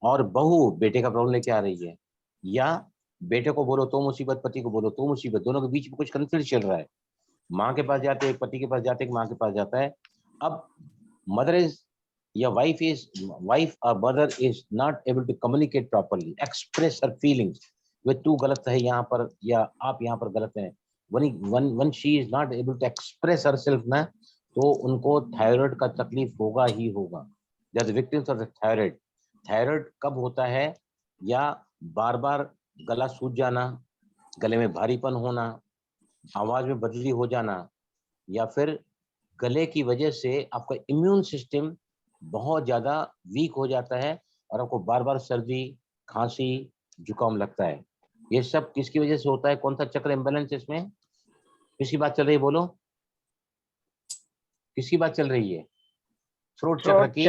Speaker 1: और बहू बेटे का प्रॉब्लम लेके आ रही है, या बेटे को बोलो तो मुसीबत, पति को बोलो तो मुसीबत, दोनों के बीच में कुछ कंफ्लिक्ट चल रहा है। माँ के पास जाते, एक पति के पास जाते, एक माँ के पास जाता है। अब मदर इज या wife or mother is not able to communicate properly, express her feelings, वे तू गलत है यहाँ पर या आप यहाँ पर गलत हैं, when she is not able to express herself ना, तो उनको थायराइड का तकलीफ होगा ही होगा. They are the victims of the thyroid. Thyroid कब होता है? या बार बार गला सूज जाना, गले में भारीपन होना, आवाज में बदली हो जाना, या फिर गले की वजह से आपका इम्यून सिस्टम बहुत ज्यादा वीक हो जाता है और आपको बार बार सर्दी, खांसी, जुकाम लगता है. ये सब किसकी वजह से होता है? कौन सा चक्र इम्बैलेंस इसमें? किसकी बात चल रही है? बोलो, किसकी बात चल रही है? थ्रोट चक्र की,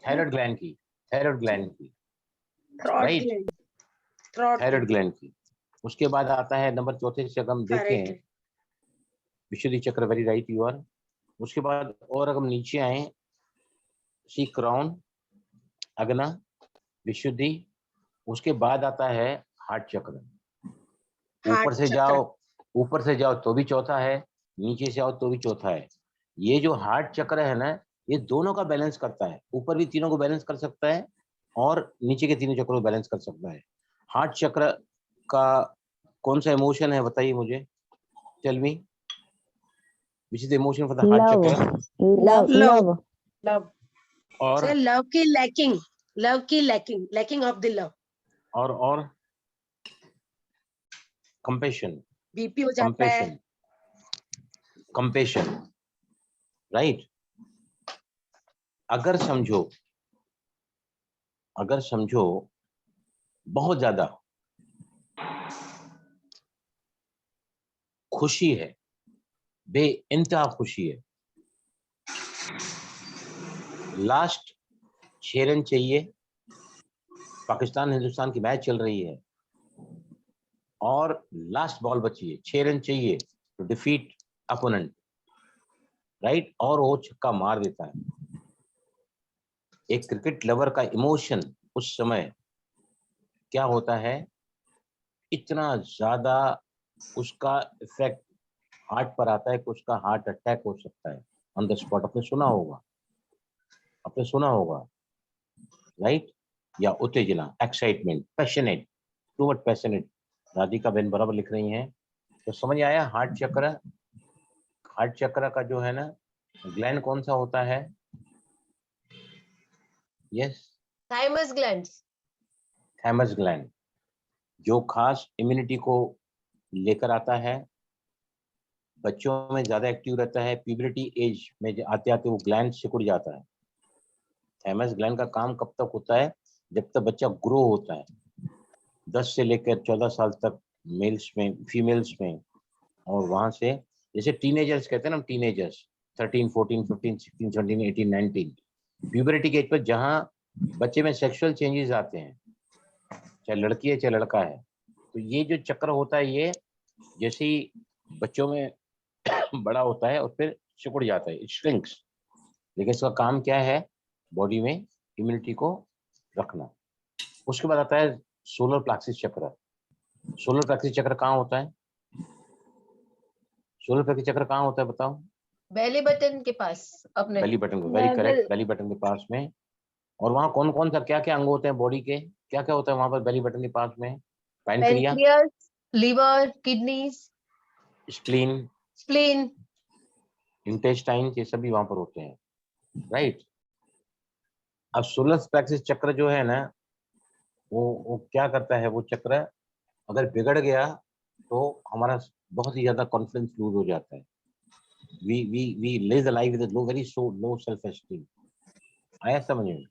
Speaker 1: थायराइड ग्लैंड की, राइट, थायराइड ग्लैंड की. उसके बाद आता है नंबर चौथे से, अगर हम देखें विशुद्धि चक्र, वेरी राइट यू आर. उसके बाद और अगर हम नीचे आए, सी क्राउन, अग्ना, विशुद्धि. उसके बाद आता है हार्ट चक्र. ऊपर से जाओ तो भी चौथा है, नीचे से आओ तो भी चौथा है. ये जो हार्ट चक्र है ना, ये दोनों का बैलेंस करता है. ऊपर भी तीनों को बैलेंस कर सकता है और नीचे के तीनों चक्रों को बैलेंस कर सकता है. हार्ट चक्र का कौन सा इमोशन है बताइए मुझे, tell me, which is the emotion for the heart chakra?
Speaker 7: Love.
Speaker 1: और
Speaker 7: सर लव की लैकिंग ऑफ द लव.
Speaker 1: और compassion,
Speaker 7: बीपी हो जाता है.
Speaker 1: compassion, right? अगर समझो बहुत ज्यादा खुशी है, बेइंतहा खुशी है, लास्ट 6 रन चाहिए, पाकिस्तान हिंदुस्तान की मैच चल रही है और लास्ट बॉल बची है, 6 रन चाहिए टू डिफीट अपोनेंट, राइट, और वो छक्का मार देता है. एक क्रिकेट लवर का इमोशन उस समय क्या होता है? इतना ज्यादा उसका इफेक्ट हार्ट पर आता है कि उसका हार्ट अटैक हो सकता है ऑन द स्पॉट. आपने सुना होगा, राइट? या उत्तेजना, excitement, passionate, too much passionate. Radhika बहन बराबर लिख रही हैं. तो समझ आया? हार्ट चक्र का जो है ना, ग्लैंड कौन सा होता है? यस,
Speaker 7: थाइमस
Speaker 1: ग्लैंड, जो खास इम्यूनिटी को लेकर आता है, बच्चों में ज्यादा एक्टिव रहता है, प्यूबर्टी एज में आते आते वो ग्लैंड सिकुड़ जाता है. थाइमस ग्लैंड का काम कब तक होता है? जब तक बच्चा ग्रो होता है, 10 से लेकर 14 साल तक मेल्स में, फीमेल्स में, और वहां से जैसे टीनेजर्स कहते हैं ना, टीनेजर्स 13, 14, 15, 16, 17, 18, 19, प्यूबर्टी के एज पर जहाँ बच्चे में सेक्सुअल चेंजेस आते हैं, चाहे लड़की है चाहे लड़का है, तो ये जो चक्र होता है, ये जैसे ही बच्चों में बड़ा होता है और फिर सिकुड़ जाता है, इट श्रिंक्स. लेकिन इसका काम क्या है? बॉडी में इम्यूनिटी को रखना. उसके बाद आता है सोलर प्लेक्सिस चक्र. सोलर प्लेक्सिस चक्र कहाँ होता है? बताओ.
Speaker 7: बेली बटन के पास, अपने
Speaker 1: belly button, very correct, belly button के पास में. और वहाँ कौन कौन सा, क्या क्या अंग होते हैं बॉडी के? क्या क्या होता है वहां पर बेली बटन के पास में? Pancreas,
Speaker 7: liver, kidneys,
Speaker 1: spleen, intestine, ये सभी वहां पर होते हैं, राइट? अब सोलर प्लेक्सिस चक्र जो है ना, वो क्या करता है? वो चक्र अगर बिगड़ गया तो हमारा बहुत ही ज्यादा कॉन्फिडेंस लूज हो जाता है. we live the life with a low self esteem. आया समझ में?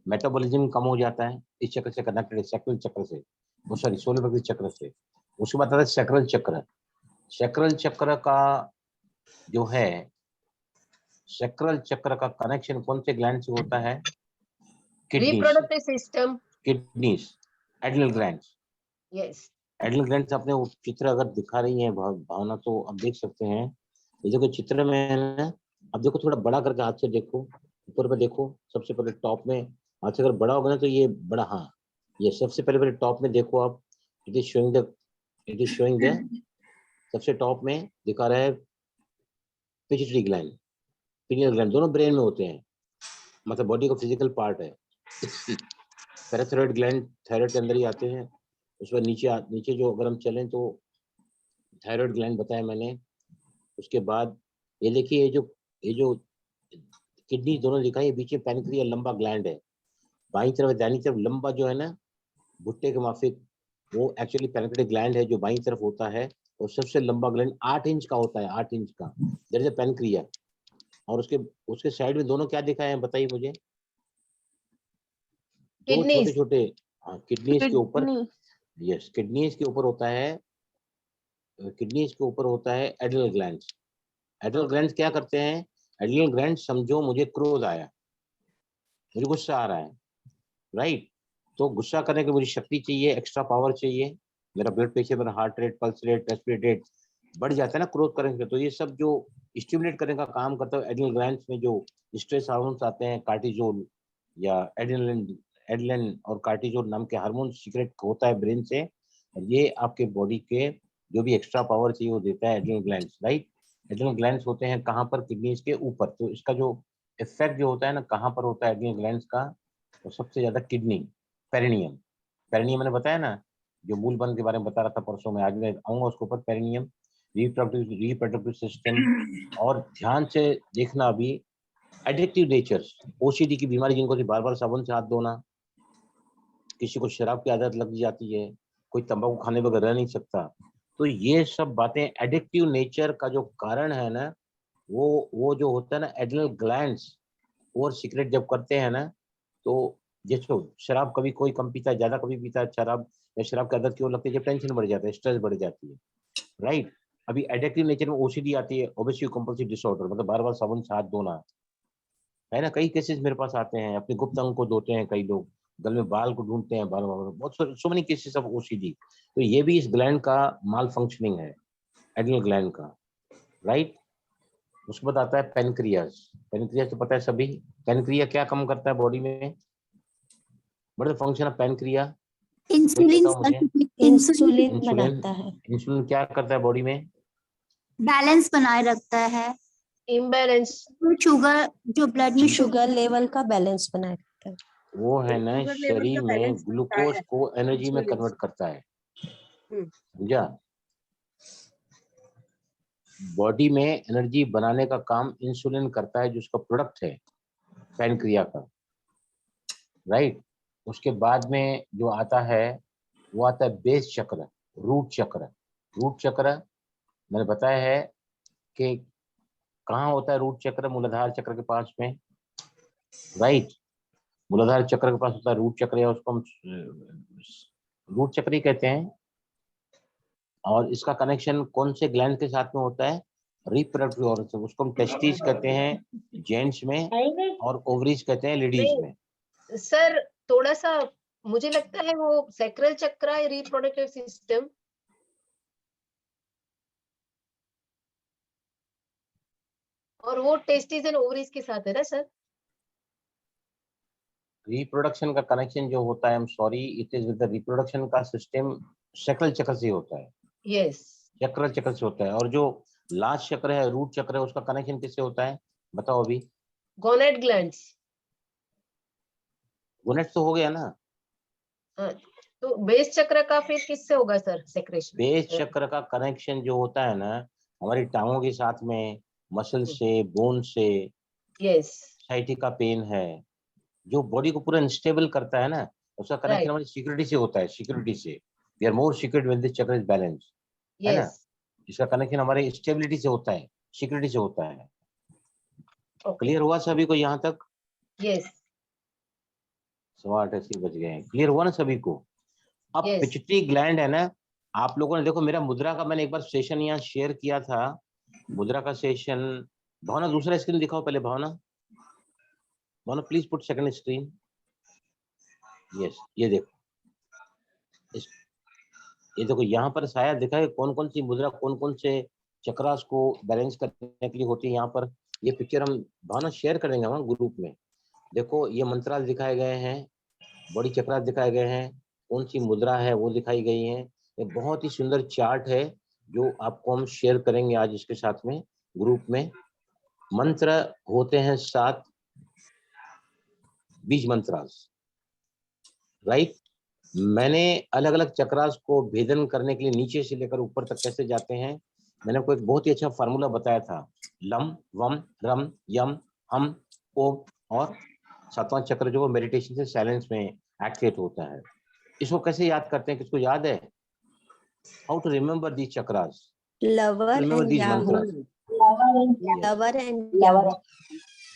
Speaker 1: मेटाबॉलिज्म कम हो जाता है, इस चक्र से कनेक्टेड है, सैक्रल चक्र से, वो सॉरी सोलर प्लेक्सिस चक्र से. उसके बाद आता है सैक्रल चक्र. सैक्रल चक्र का जो है, सैक्रल चक्र का कनेक्शन कौन से ग्लैंड से होता है?
Speaker 7: Reproductive system,
Speaker 1: kidneys, adrenal glands.
Speaker 7: Yes.
Speaker 1: Adrenal glands अपने वो चित्र अगर दिखा रही है भावना, तो आप देख सकते हैं. ये जो चित्र में है ना, अब देखो थोड़ा बड़ा करके हाथ से देखो, ऊपर पे देखो, सबसे पहले टॉप में हाथ से अगर बड़ा होगा ना तो ये बड़ा, हाँ, ये सबसे पहले टॉप में देखो आप. इट इज शोइंग द सबसे टॉप में दिखा रहा है पिट्यूटरी ग्लैंड. पिनियल ग्लैंड दोनों ब्रेन में होते हैं, मतलब बॉडी का फिजिकल पार्ट है। पैराथायरॉइड ग्लैंड थायराइड के अंदर ही आते हैं। उसके बाद नीचे जो अगर हम चलें तो थायराइड ग्लैंड बताया मैंने। उसके बाद ये देखिए ये जो किडनी दोनों दिखाई, बीच में पैनक्रिया लंबा ग्लैंड है। बाईं तरफ दाहिनी तरफ लंबा जो है ना भुट्टे के माफिक, वो एक्चुअली पैनक्रियाटिक ग्लैंड है जो बाईं तरफ होता है। और सबसे लंबा ग्लैंड 8 इंच का होता है, 8 इंच का, दैट इज अ पैनक्रिया। और उसके साइड में दोनों क्या दिखाए हैं बताइए मुझे? दो छोटे
Speaker 7: Kidneys.
Speaker 1: छोटे, हाँ, किडनीज के ऊपर, यस, किडनीज के ऊपर होता है, किडनीज के ऊपर होता है एड्रिनल ग्लैंड्स। एड्रिनल ग्लैंड्स क्या करते हैं? एड्रिनल ग्लैंड, समझो मुझे क्रोध आया, मुझे गुस्सा आ रहा है, राइट? तो गुस्सा करने के मुझे शक्ति चाहिए, एक्स्ट्रा पावर चाहिए, मेरा ब्लड प्रेशर, मेरा heart rate, pulse rate, रेस्पिरेट rate बढ़ जाता है ना क्रोध करने से। तो ये सब जो स्टिमुलेट करने का काम करता है एड्रिनल ग्लैंड्स में, जो स्ट्रेस हार्मोन्स आते हैं, कार्टिजोल या एड्रेनलिन और कार्टिजोल नाम के हार्मोन सीक्रेट होता है ब्रेन से। और ये आपके बॉडी के जो भी एक्स्ट्रा पावर चाहिए वो देता है adrenal glands, right? Adrenal glands होते हैं कहाँ पर? किडनीज के ऊपर। तो इसका जो इफेक्ट जो होता है ना, कहाँ पर होता है एड्रिनल ग्लैंड्स का? तो सबसे ज्यादा किडनी, पेरिनियम। पेरिनियम मैंने बताया ना, जो मूल बंद के बारे में बता रहा था परसों में, आज मैं आऊंगा उसके ऊपर। Perineum, reproductive system. और ध्यान से देखना अभी, एडिक्टिव नेचर, ओसीडी की बीमारी जिनको बार बार साबुन से हाथ धोना, किसी को शराब की आदत लग जाती है, कोई तंबाकू खाने बगैर रह नहीं सकता। तो ये सब बातें एडिक्टिव नेचर का जो कारण है ना, वो जो होता है ना एड्रिनल ग्लैंड्स और सीक्रेट जब करते हैं ना, तो जैसे शराब कभी कोई कम पीता है, ज्यादा कभी पीता है शराब, या शराब की आदत क्यों लगती है? जब टेंशन बढ़ जाता है, स्ट्रेस बढ़ जाती है, राइट? अभी एडिक्टिव नेचर में ओसीडी आती है, ऑब्सेसिव कंपल्सिव डिसऑर्डर, मतलब बार बार साबुन से हाथ धोना, है ना? कई केसेस मेरे पास आते हैं, अपने गुप्त अंग को धोते हैं कई लोग, गल में बाल को ढूंढते हैं, बार बार, बहुत so many cases of OCD. तो ये भी इस ग्लैंड का माल फंक्शनिंग है, एड्रिनल ग्लैंड का, राइट? उसके बाद आता है पेनक्रियास। पेनक्रियास तो पता है सभी, पेनक्रिया क्या काम करता है बॉडी में? बड़े function of pancreas,
Speaker 9: insulin insulin
Speaker 1: बनाता है। इंसुलिन क्या करता है बॉडी में?
Speaker 9: बैलेंस बनाए रखता है,
Speaker 7: Imbalance.
Speaker 9: शुगर जो ब्लड में
Speaker 2: शुगर लेवल का बैलेंस बनाए रखता है।
Speaker 1: वो है ना
Speaker 6: शुगर लेवल
Speaker 1: शरीर
Speaker 6: का
Speaker 1: में
Speaker 6: बैलेंस बनता
Speaker 1: ग्लूकोज
Speaker 6: है
Speaker 1: को एनर्जी में
Speaker 6: इंसुलिन
Speaker 1: कन्वर्ट करता है,
Speaker 7: हम्म।
Speaker 1: समझा? बॉडी में एनर्जी बनाने का काम इंसुलिन करता है, जो उसका प्रोडक्ट है पैनक्रिया का, राइट? उसके बाद में जो आता है वो आता है बेस चक्र, रूट चक्र। रूट चक्र मैंने बताया है कि कहाँ होता है रूट चक्र? मूलाधार चक्र के पास में, राइट? मूलाधार चक्र के पास होता है रूट चक्र, या उसको हम रूट चक्र ही कहते हैं। और इसका कनेक्शन कौन से ग्लैंड के साथ में होता है? रिप्रोडक्टिव ऑर्गन से। उसको हम टेस्टिस कहते हैं जेंट्स में, और ओवरीज कहते हैं लेडीज में।
Speaker 7: सर थोड़ा सा मुझे लगता है वो सैक्रल चक्र है, रिप्रोडक्टिव सिस्टम, और वो टेस्टिस एंड ओवरीज के साथ है ना सर?
Speaker 1: रिप्रोडक्शन का कनेक्शन जो होता है, I am sorry, it is with the reproduction का सिस्टम शक्ल चक्र से होता है,
Speaker 7: यस।
Speaker 1: चक्र चक्र से होता है। और जो लास्ट चक्र है, रूट चक्र है, उसका कनेक्शन किससे होता है बताओ अभी?
Speaker 7: गोनेट ग्लैंड्स।
Speaker 1: गोनेट तो हो गया ना।
Speaker 7: तो बेस चक्र का फिर किससे होगा सर सेक्रेशन?
Speaker 1: बेस चक्र का कनेक्शन जो होता है ना हमारी टांगों के साथ में, मसल से, बोन से।
Speaker 7: यस।
Speaker 1: साइटी का पेन है जो बॉडी को पूरा अनस्टेबल करता है ना, उसका कनेक्शन
Speaker 7: Right.
Speaker 1: हमारी सिक्योरिटी से होता है, सिक्योरिटी से। We are more secured when this chakra is balance, है ना?
Speaker 7: यस।
Speaker 1: इसका कनेक्शन हमारे स्टेबिलिटी से होता है, सिक्योरिटी से होता है।
Speaker 7: ओके।
Speaker 1: क्लियर हुआ सभी को यहाँ तक?
Speaker 7: यस।
Speaker 1: 8:30 बज गए हैं। क्लियर हुआ ना सभी को? अब
Speaker 7: Yes.
Speaker 1: पिट्यूटरी ग्लैंड है ना, आप लोगों ने देखो मेरा मुद्रा का मैंने एक बार सेशन यहाँ शेयर किया था, मुद्रा का सेशन। भावना दूसरा स्क्रीन दिखाओ पहले, Bhavna. Bhavna please put second screen. Yes, ये देखो, ये देखो यहाँ पर शायद दिखा है कौन कौन सी मुद्रा, कौन कौन से चक्रास को बैलेंस करने के लिए होती है। यहाँ पर ये पिक्चर हम भावना शेयर करेंगे वहाँ ग्रुप में। देखो ये मंत्रास दिखाए गए हैं, बॉडी चक्रास दिखाए गए हैं, कौन सी मुद्रा है वो दिखाई गई है। ये बहुत ही सुंदर चार्ट है जो आपको हम शेयर करेंगे आज इसके साथ में ग्रुप में। मंत्र होते हैं 7 बीज मंत्रास, राइट। मैंने अलग अलग चक्रास को भेदन करने के लिए नीचे से लेकर ऊपर तक कैसे जाते हैं, मैंने आपको एक बहुत ही अच्छा फार्मूला बताया था। लम वम रम यम हम ओम, और 7वां चक्र जो मेडिटेशन से साइलेंस में एक्टिवेट होता है। इसको कैसे याद करते हैं, किसको याद है? How to remember these chakras,
Speaker 2: lover
Speaker 1: remember
Speaker 2: and
Speaker 1: these
Speaker 2: yahoo,
Speaker 1: mantras.
Speaker 2: Lover and yahoo.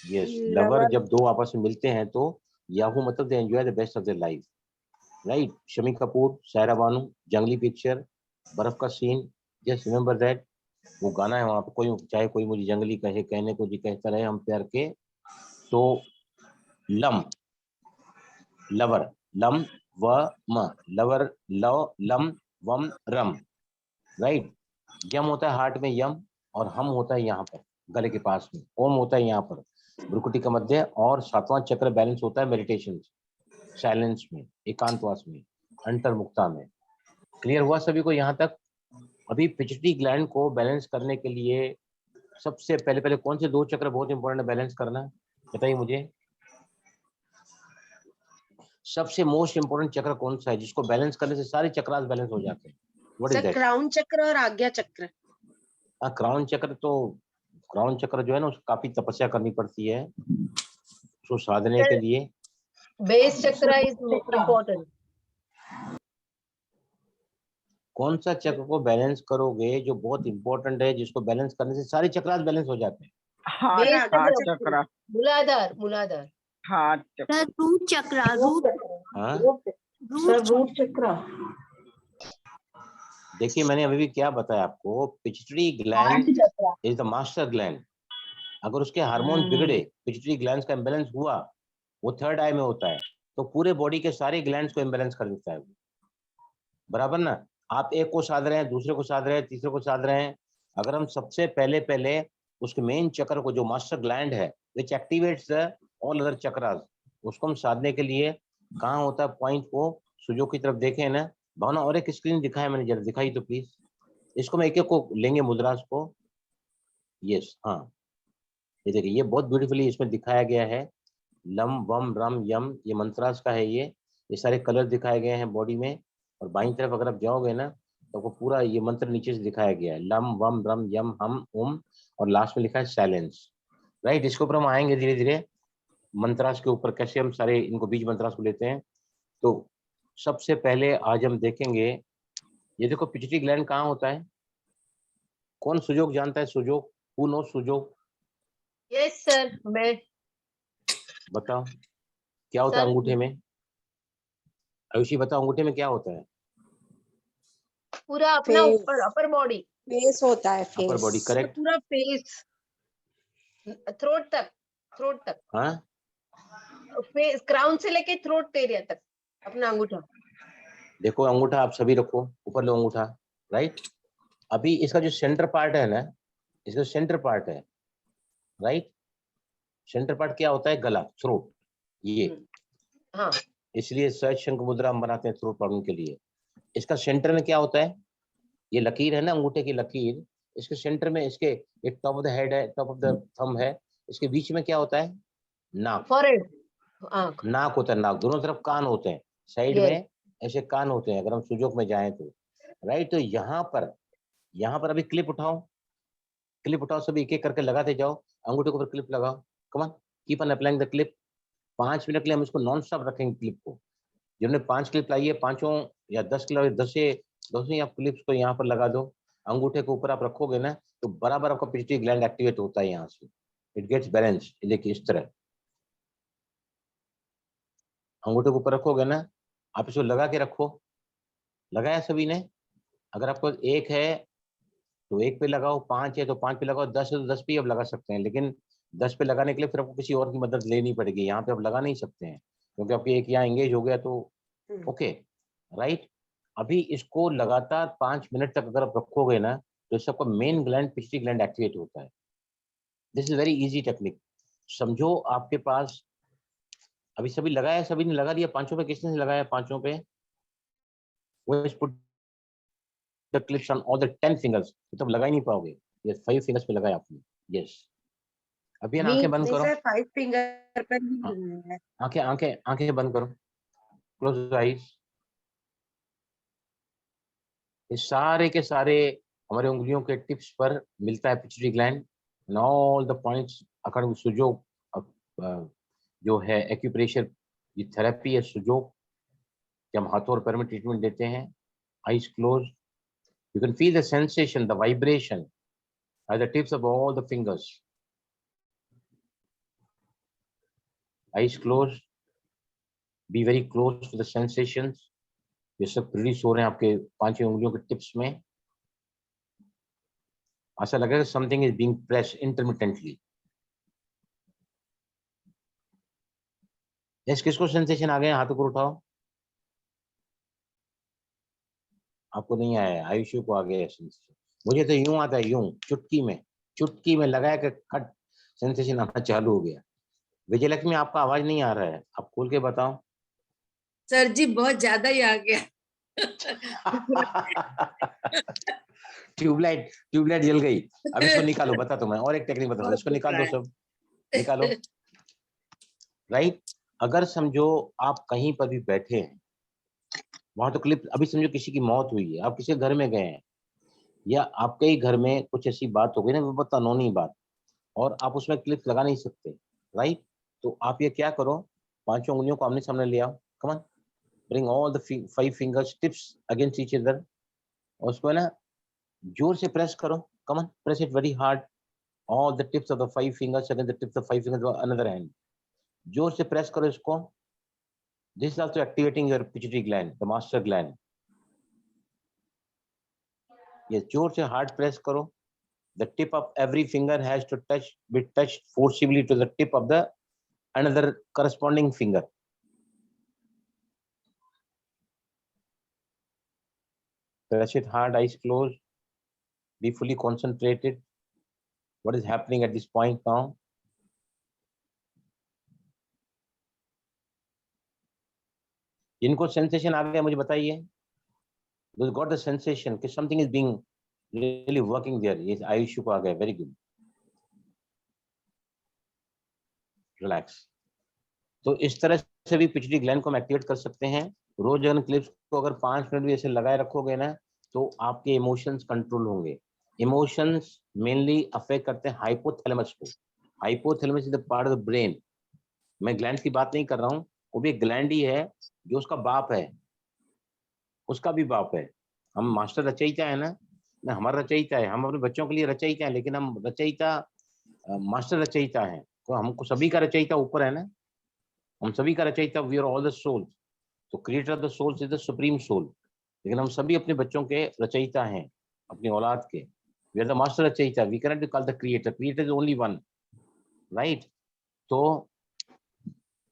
Speaker 1: Yes, lover जब दो आपस में मिलते हैं तो याहू मतलब they enjoy the best of their life, right. Shammi Kapoor, Saira Banu, Junglee picture, बर्फ का सीन, जस्ट रिमेम्बर दैट। वो गाना है वहां पे, कोई चाहे कोई मुझे जंगली कहे, कहने को जी कहता रहे हम प्यार के। तो लम लवर, लम व म, लवर लव लम वम रम, राइट। यम होता है हार्ट में यम, और हम होता है यहाँ पर गले के पास में, ओम होता है यहाँ पर भ्रुकुटी का मध्य, और 7वां चक्र बैलेंस होता है मेडिटेशन साइलेंस में, एकांतवास में, अंतर्मुक्ता में। क्लियर हुआ सभी को यहाँ तक? अभी पिट्यूटरी ग्लैंड को बैलेंस करने के लिए सबसे पहले कौन से 2 चक्र बहुत इंपॉर्टेंट है बैलेंस करना, बताइए मुझे। सबसे मोस्ट इंपोर्टेंट चक्र कौन सा है जिसको बैलेंस करने से सारे चक्रास बैलेंस हो जाते हैं? What is
Speaker 3: sir
Speaker 1: that?
Speaker 3: Crown चक्र और आज्ञा चक्र।
Speaker 1: क्राउन चक्र, तो क्राउन चक्र जो है ना उसको काफी तपस्या करनी पड़ती है उसको साधने के लिए।
Speaker 7: Base chakra is most important.
Speaker 1: कौन सा चक्र को बैलेंस करोगे जो बहुत इंपॉर्टेंट है, जिसको बैलेंस करने से सारे चक्रास बैलेंस हो जाते हैं?
Speaker 6: Heart,
Speaker 7: Base
Speaker 6: heart
Speaker 7: chakra.
Speaker 6: chakra,
Speaker 7: Muladhar.
Speaker 6: heart chakra.
Speaker 9: Sir root chakra, root
Speaker 1: हाँ,
Speaker 7: Root chakra.
Speaker 1: देखिए मैंने अभी भी क्या बताया आपको, pituitary gland is the master gland. अगर उसके हार्मोन बिगड़े, पिट्यूटरी ग्लैंड का इम्बैलेंस हुआ, वो 3rd आई में होता है, तो पूरे बॉडी के सारे ग्लैंड्स को इम्बैलेंस कर देता है, बराबर ना। आप एक को साध रहे हैं, दूसरे को साध रहे हैं, तीसरे को साध रहे हैं। अगर हम सबसे पहले उसके मेन चक्र को, जो मास्टर ग्लैंड है विच एक्टिवेट्स ऑल अदर चक्रास, उसको हम साधने के लिए कहाँ होता है पॉइंट, को सुजो की तरफ देखें ना भावना। और एक स्क्रीन दिखाया मैंने, जरा दिखाई तो प्लीज। इसको मैं एक एक को लेंगे मुद्रास को। यस, हाँ, ये देखिए ये बहुत ब्यूटीफुली इसमें दिखाया गया है। लम वम रम यम, ये मंत्रास का है। ये सारे कलर दिखाए गए हैं बॉडी में। और बाईं तरफ अगर आप जाओगे ना तो आपको पूरा ये मंत्र नीचे से दिखाया गया है, लम वम रम यम हम ओम, और लास्ट में लिखा है साइलेंस, राइट। इसके ऊपर हम आएंगे धीरे धीरे मंत्रास के ऊपर, कैसे हम सारे इनको बीज मंत्रास को लेते हैं। तो सबसे पहले आज हम देखेंगे, ये देखो पिट्यूटरी ग्लैंड कहाँ होता है, कौन सुजोग जानता है? सुजोग, हु नो सुजोग?
Speaker 7: Yes sir. मैं
Speaker 1: बताओ क्या होता है
Speaker 7: Sir,
Speaker 1: अंगूठे में? आयुषी बताओ अंगूठे में क्या होता है?
Speaker 7: पूरा अपना
Speaker 2: Face.
Speaker 7: ऊपर अपर बॉडी,
Speaker 2: फेस होता है,
Speaker 1: अपर बॉडी,
Speaker 2: फेस।
Speaker 1: करेक्ट।
Speaker 7: पूरा फेस, थ्रोट तक,
Speaker 1: हाँ,
Speaker 7: फेस क्राउन से लेके थ्रोट एरिया तक अपना अंगूठा।
Speaker 1: देखो अंगूठा आप सभी रखो, ऊपर लो अंगूठा, राइट। अभी इसका जो सेंटर पार्ट है ना, इसका सेंटर पार्ट है, राइट। सेंटर पार्ट क्या होता है? गला, थ्रोट, ये।
Speaker 7: हाँ,
Speaker 1: इसलिए सहज शंख मुद्रा हम बनाते हैं थ्रोट प्रॉब्लम के लिए। इसका सेंटर में क्या होता है? ये लकीर है ना अंगूठे की लकीर, इसके सेंटर में, इसके एक टॉप ऑफ द हेड है, टॉप ऑफ द थंब है, इसके बीच में क्या होता है? नाक।
Speaker 7: फॉरहेड, आँख।
Speaker 1: नाक होता है, नाक। दोनों तरफ कान होते हैं, साइड
Speaker 7: Yes.
Speaker 1: में ऐसे कान होते हैं अगर हम सुजोग में जाएं तो, राइट। तो यहाँ पर अभी क्लिप उठाओ, क्लिप उठाओ सभी, एक एक करके लगाते जाओ, अंगूठे के ऊपर क्लिप लगाओ। Come on, keep on applying the clip. 5 minute के लिए हम इसको नॉन स्टॉप रखेंगे क्लिप को। जिन्होंने 5 क्लिप लाई है, 5 या 10 क्लिप, 10 ही आप क्लिप्स को यहाँ पर लगा दो, अंगूठे के ऊपर आप रखोगे ना तो बराबर आपका पिट्यूटरी ग्लैंड एक्टिवेट होता है यहाँ से, इट गेट्स बैलेंस। देखिए इस तरह अंगूठे के ऊपर रखोगे ना, आप इसको लगा के रखो। लगाया सभी ने? अगर आपको 1 है तो 1 पे लगाओ, 5 है तो 5 पे लगाओ, 10 है तो 10 पे ही आप लगा सकते हैं। लेकिन 10 पे लगाने के लिए फिर आपको किसी और की मदद लेनी पड़ेगी, यहाँ पे आप लगा नहीं सकते हैं क्योंकि आपके एक यहाँ एंगेज हो गया तो ओके, राइट। अभी इसको लगातार 5 मिनट तक अगर आप रखोगे ना तो इससे आपका main gland, pituitary gland activate होता है। This is very easy technique. समझो आपके पास अभी सभी लगाया, सभी ने लगा दिया 5 पे, किसने लगाया 5 पे? put the clips on all the 10 fingers, तो तब लगा ही नहीं पाओगे। ये 5 फिंगर्स पे लगाया आपने, यस। अभी ना आंखें बंद करो,
Speaker 7: सर 5 फिंगर पर ही
Speaker 1: हाँ।
Speaker 7: करना है।
Speaker 1: आंखें आंखें आंखें बंद करो, क्लोज आईज। ये सारे के सारे हमारे उंगलियों के टिप्स पर मिलता है pituitary gland and all the points according Su Jok जो है एक्यूप्रेशर, ये थेरेपी है सुजोग, जब हम हाथों और पैर में ट्रीटमेंट देते हैं। Eyes close, you can feel the sensation, the vibration at the tips of all the fingers. Eyes closed, be very close to the sensations. ये सब रिलीज हो रहे हैं आपके 5 उंगलियों के टिप्स में। ऐसा लगेगा something is being pressed intermittently. Yes, किसको सेंसेशन आ गए? हाथ ऊपर उठाओ। आपको नहीं आया, आयुषी को आ गया सेंसेशन। मुझे तो यूं आता है, यूं चुटकी में लगाया कि खट सेंसेशन आना चालू हो गया। विजयलक्ष्मी, आपका आवाज नहीं आ रहा है, आप खोल के बताओ।
Speaker 8: सर जी बहुत ज्यादा ही आ गया।
Speaker 1: ट्यूबलाइट जल गई। अब इसको निकालो, बता तो मैं और एक टेक्निक बताता हूँ, इसको निकाल दो, सब निकालो। राइट, अगर समझो आप कहीं पर भी बैठे हैं, वहां तो क्लिप, अभी समझो किसी की मौत हुई है, आप किसी घर में गए हैं या आपके ही घर में कुछ ऐसी बात हो गई ना, वो बहुत अनोनी बात, और आप उसमें क्लिप लगा नहीं सकते। राइट, तो आप ये क्या करो, 5 उंगलियों को आमने सामने ले आओ। Come on, bring all the 5 fingers tips against each other, और उसको ना जोर से प्रेस करो। Come on, press it very hard, all the tips of the 5 fingers against the tips of 5 fingers of another hand. जोर से प्रेस करो इसको। This is also activating your pituitary gland, the master gland. ये जोर से हार्ड प्रेस करो। The tip of every finger has to be touched forcibly to the tip of the another corresponding finger. Press it hard, eyes closed. Be fully concentrated. What is happening at this point now? इनको sensation आ गया, मुझे बताइए। Those got the sensation कि something is being really working there. Yes, Ayush को आ गया, very good. Relax. तो इस तरह से भी पिट्यूटरी ग्लैंड को हम एक्टिवेट कर सकते हैं। रोज अगर क्लिप्स को अगर 5 मिनट भी ऐसे लगाए रखोगे ना, तो आपके इमोशंस कंट्रोल होंगे। इमोशंस मेनली अफेक्ट करते हैं हाइपोथैलेमस को। Hypothalamus is the part of the brain. मैं ग्लैंड की बात नहीं कर रहा हूँ, वो भी एक ग्लैंड ही है, जो उसका बाप है, उसका भी बाप है। हम मास्टर रचयिता है ना, हमारा रचयिता है, हम अपने बच्चों के लिए रचयिता है, लेकिन हम रचयिता मास्टर रचयिता है, तो हमको सभी का रचयिता ऊपर है ना, हम सभी का रचयिता, we are all the souls. तो creator of the souls is the supreme soul, लेकिन हम सभी अपने बच्चों के रचयिता हैं, अपनी औलाद के। वी आर द मास्टर रचयिता, we can not be called the creator, creator is only one. Right, तो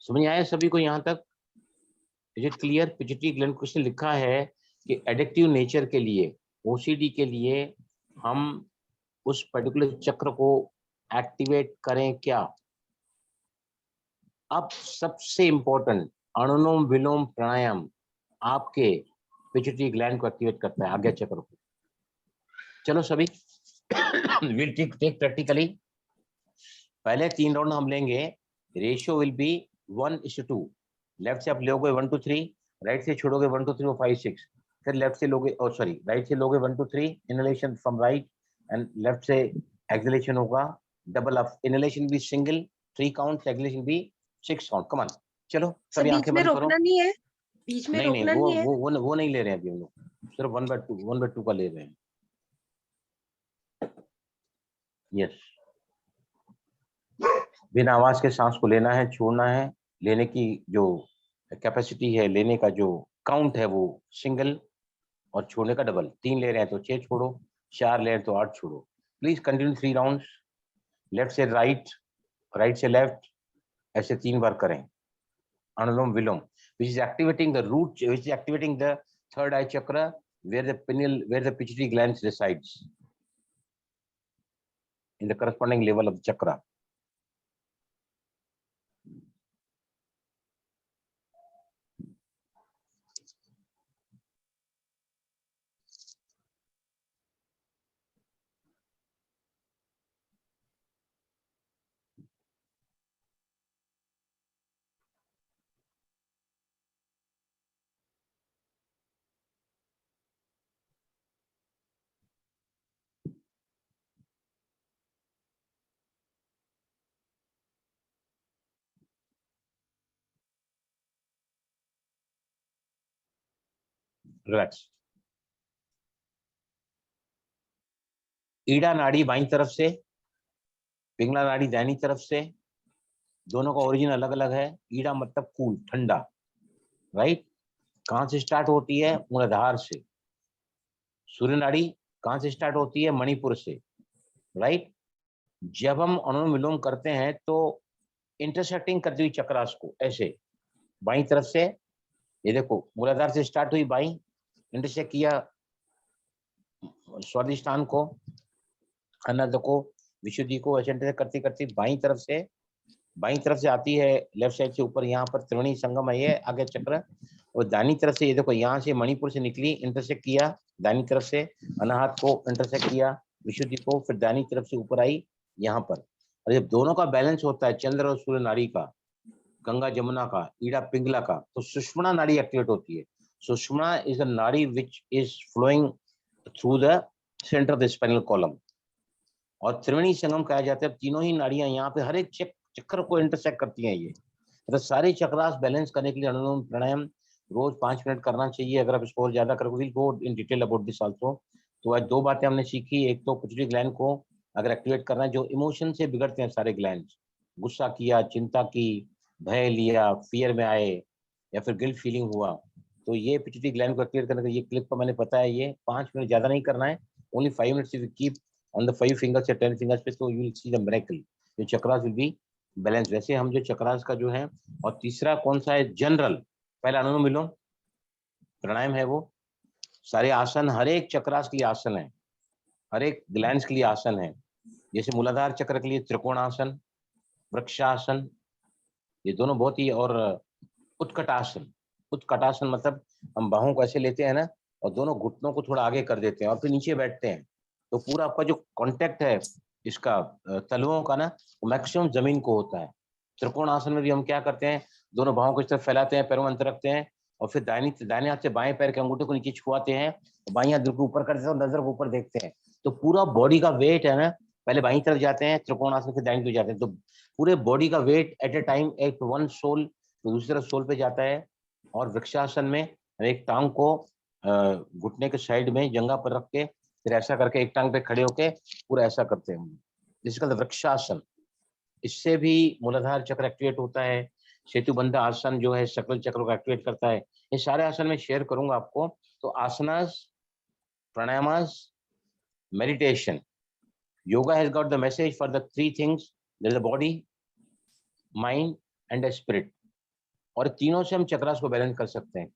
Speaker 1: समझ आया सभी को यहाँ तक? Is it clear? Pituitary gland को किसने लिखा है कि एडिक्टिव नेचर के लिए, ओसीडी के लिए हम उस पर्टिकुलर चक्र को एक्टिवेट करें क्या? अब सबसे इंपॉर्टेंट, अनुलोम विलोम प्राणायाम आपके पिट्यूटरी ग्लैंड को एक्टिवेट करता है, आज्ञा चक्र को। चलो सभी, विल टेक प्रैक्टिकली। पहले 3 राउंड हम लेंगे, रेशियो विल बी 1:2। लेफ्ट से आप लोगे 1 to 3, राइट से छोड़ोगे 1 to 3 और 5 6, फिर लेफ्ट से लोगे, और सॉरी राइट से लोगे 1 to 3 inhalation from right, and left से एक्सहेलेशन होगा डबल ऑफ, इनहेलेशन भी सिंगल 3 काउंट, एक्सहेलेशन भी 6 काउंट। कम ऑन, चलो सभी आंखें बंद करो।
Speaker 3: नहीं है, बीच में
Speaker 1: नहीं
Speaker 3: रोकना
Speaker 1: वो
Speaker 3: नहीं है।
Speaker 1: वो नहीं ले रहे हैं अभी हम लोग, सिर्फ 1/2 का ले रहे हैं। यस, बिना आवाज के सांस को लेना है, छोड़ना है। लेने की जो कैपेसिटी है, लेने का जो काउंट है वो सिंगल, और छोड़ने का डबल। 3 ले रहे हैं तो 6 छोड़ो, 4 ले रहे हैं तो 8 छोड़ो। प्लीज कंटिन्यू 3 राउंड्स, लेफ्ट से राइट, राइट से लेफ्ट, ऐसे 3 बार करें। अनुलोम विलोम, which is activating the root, which is activating the third eye chakra, where the pineal, where the pituitary glands resides, in the corresponding level of the chakra. Relax. Ida नाड़ी बाईं तरफ से, पिंगला नाड़ी दाहिनी तरफ से, दोनों का ओरिजिन अलग अलग है। ईड़ा मतलब कूल, ठंडा, राइट। कहां से स्टार्ट होती है? मूलाधार से। सूर्य नाड़ी कहां से स्टार्ट होती है? मणिपुर से, राइट। जब हम अनुलोम विलोम करते हैं तो इंटरसेक्टिंग करती हुई चक्रास को ऐसे बाईं तरफ से, ये देखो मूलाधार से स्टार्ट हुई बाईं, इंटरसेक्ट किया स्वादिष्टान को, अनाद को, विशुद्धि को, ऐसे इंटरसेक्ट करती करती बाईं तरफ से आती है लेफ्ट साइड से ऊपर, यहाँ पर त्रिवेणी संगम है ये आगे चक्र। और दाहिनी तरफ से ये देखो यहाँ से मणिपुर से निकली, इंटरसेक्ट किया दाहिनी तरफ से, अनाहत को इंटरसेक्ट किया विशुद्धि को, फिर दाहिनी तरफ से ऊपर आई यहाँ पर। और जब दोनों का बैलेंस होता है, चंद्र और सूर्य नाड़ी का, गंगा जमुना का, ईड़ा पिंगला का, तो सुषुम्ना नाड़ी एक्टिवेट होती है। सुषुम्ना is a nadi which is flowing through the centre of the spinal column. और त्रिवेणी संगम कहा जाता है। तीनों ही नाड़ियां यहाँ पे हर एक चक्र को इंटरसेक्ट करती हैं। ये मतलब सारे चक्रास बैलेंस करने के लिए अनुलोम प्राणायाम रोज 5 मिनट करना चाहिए। अगर आप इसको और ज्यादा करोगे, will go in detail about this also. तो आज 2 बातें हमने सीखी। एक तो पिट्यूटरी ग्लैंड को अगर एक्टिवेट करना है, जो इमोशन से बिगड़ते हैं सारे ग्लैंड, गुस्सा किया, चिंता की, भय लिया, फियर में आए या फिर गिल्ट फीलिंग हुआ, तो ये पिट्यूटरी ग्लैंड को एक्टिवेट करने का ये क्लिप पर मैंने बताया। ये 5 मिनट ज्यादा नहीं करना है, only 5 minutes if you keep on the 5 fingers या 10 फिंगर्स पे, तो you will see the miracle. जो चक्रास विल बी बैलेंस। वैसे हम जो चक्रास का जो है, और तीसरा कौन सा है? जनरल। पहला अनुलोम विलोम प्राणायाम है, वो सारे आसन हर एक चक्रास के लिए आसन है, हर एक ग्लैंड्स के लिए आसन है। जैसे मूलाधार चक्र के लिए त्रिकोणासन, वृक्षासन, ये दोनों बहुत ही, और उत्कटासन। उत्कटासन मतलब हम बाहों को ऐसे लेते हैं ना, और दोनों घुटनों को थोड़ा आगे कर देते हैं और फिर नीचे बैठते हैं, तो पूरा आपका जो कांटेक्ट है इसका तलवों का ना, वो मैक्सिमम जमीन को होता है। त्रिकोणासन में भी हम क्या करते हैं, दोनों बाहों को इस तरह फैलाते हैं, पैरों में अंतर रखते हैं, और फिर दाहिने हाथ से बाएं पैर के अंगूठे को नीचे छुआते हैं, बाईं हाथ दिल को ऊपर करते हैं और नजर को ऊपर देखते हैं। तो पूरा बॉडी का वेट है ना, पहले बाईं तरफ जाते हैं त्रिकोणासन, फिर दाहिनी तरफ जाते हैं, तो पूरे बॉडी का वेट एट ए टाइम एक वन सोल तो दूसरी तरफ सोल पे जाता है। और वृक्षासन में एक टांग को घुटने के साइड में जंगा पर रख के फिर ऐसा करके एक टांग पे खड़े होके पूरा ऐसा करते हैं, जिसका वृक्षासन। इससे भी मूलाधार चक्र एक्टिवेट होता है। सेतुबंध आसन जो है सकल चक्र को एक्टिवेट करता है। ये सारे आसन में शेयर करूंगा आपको। तो asanas, pranayamas, meditation, yoga has got the message for the 3 things, the body, mind and spirit. और तीनों से हम चक्रास को बैलेंस कर सकते हैं।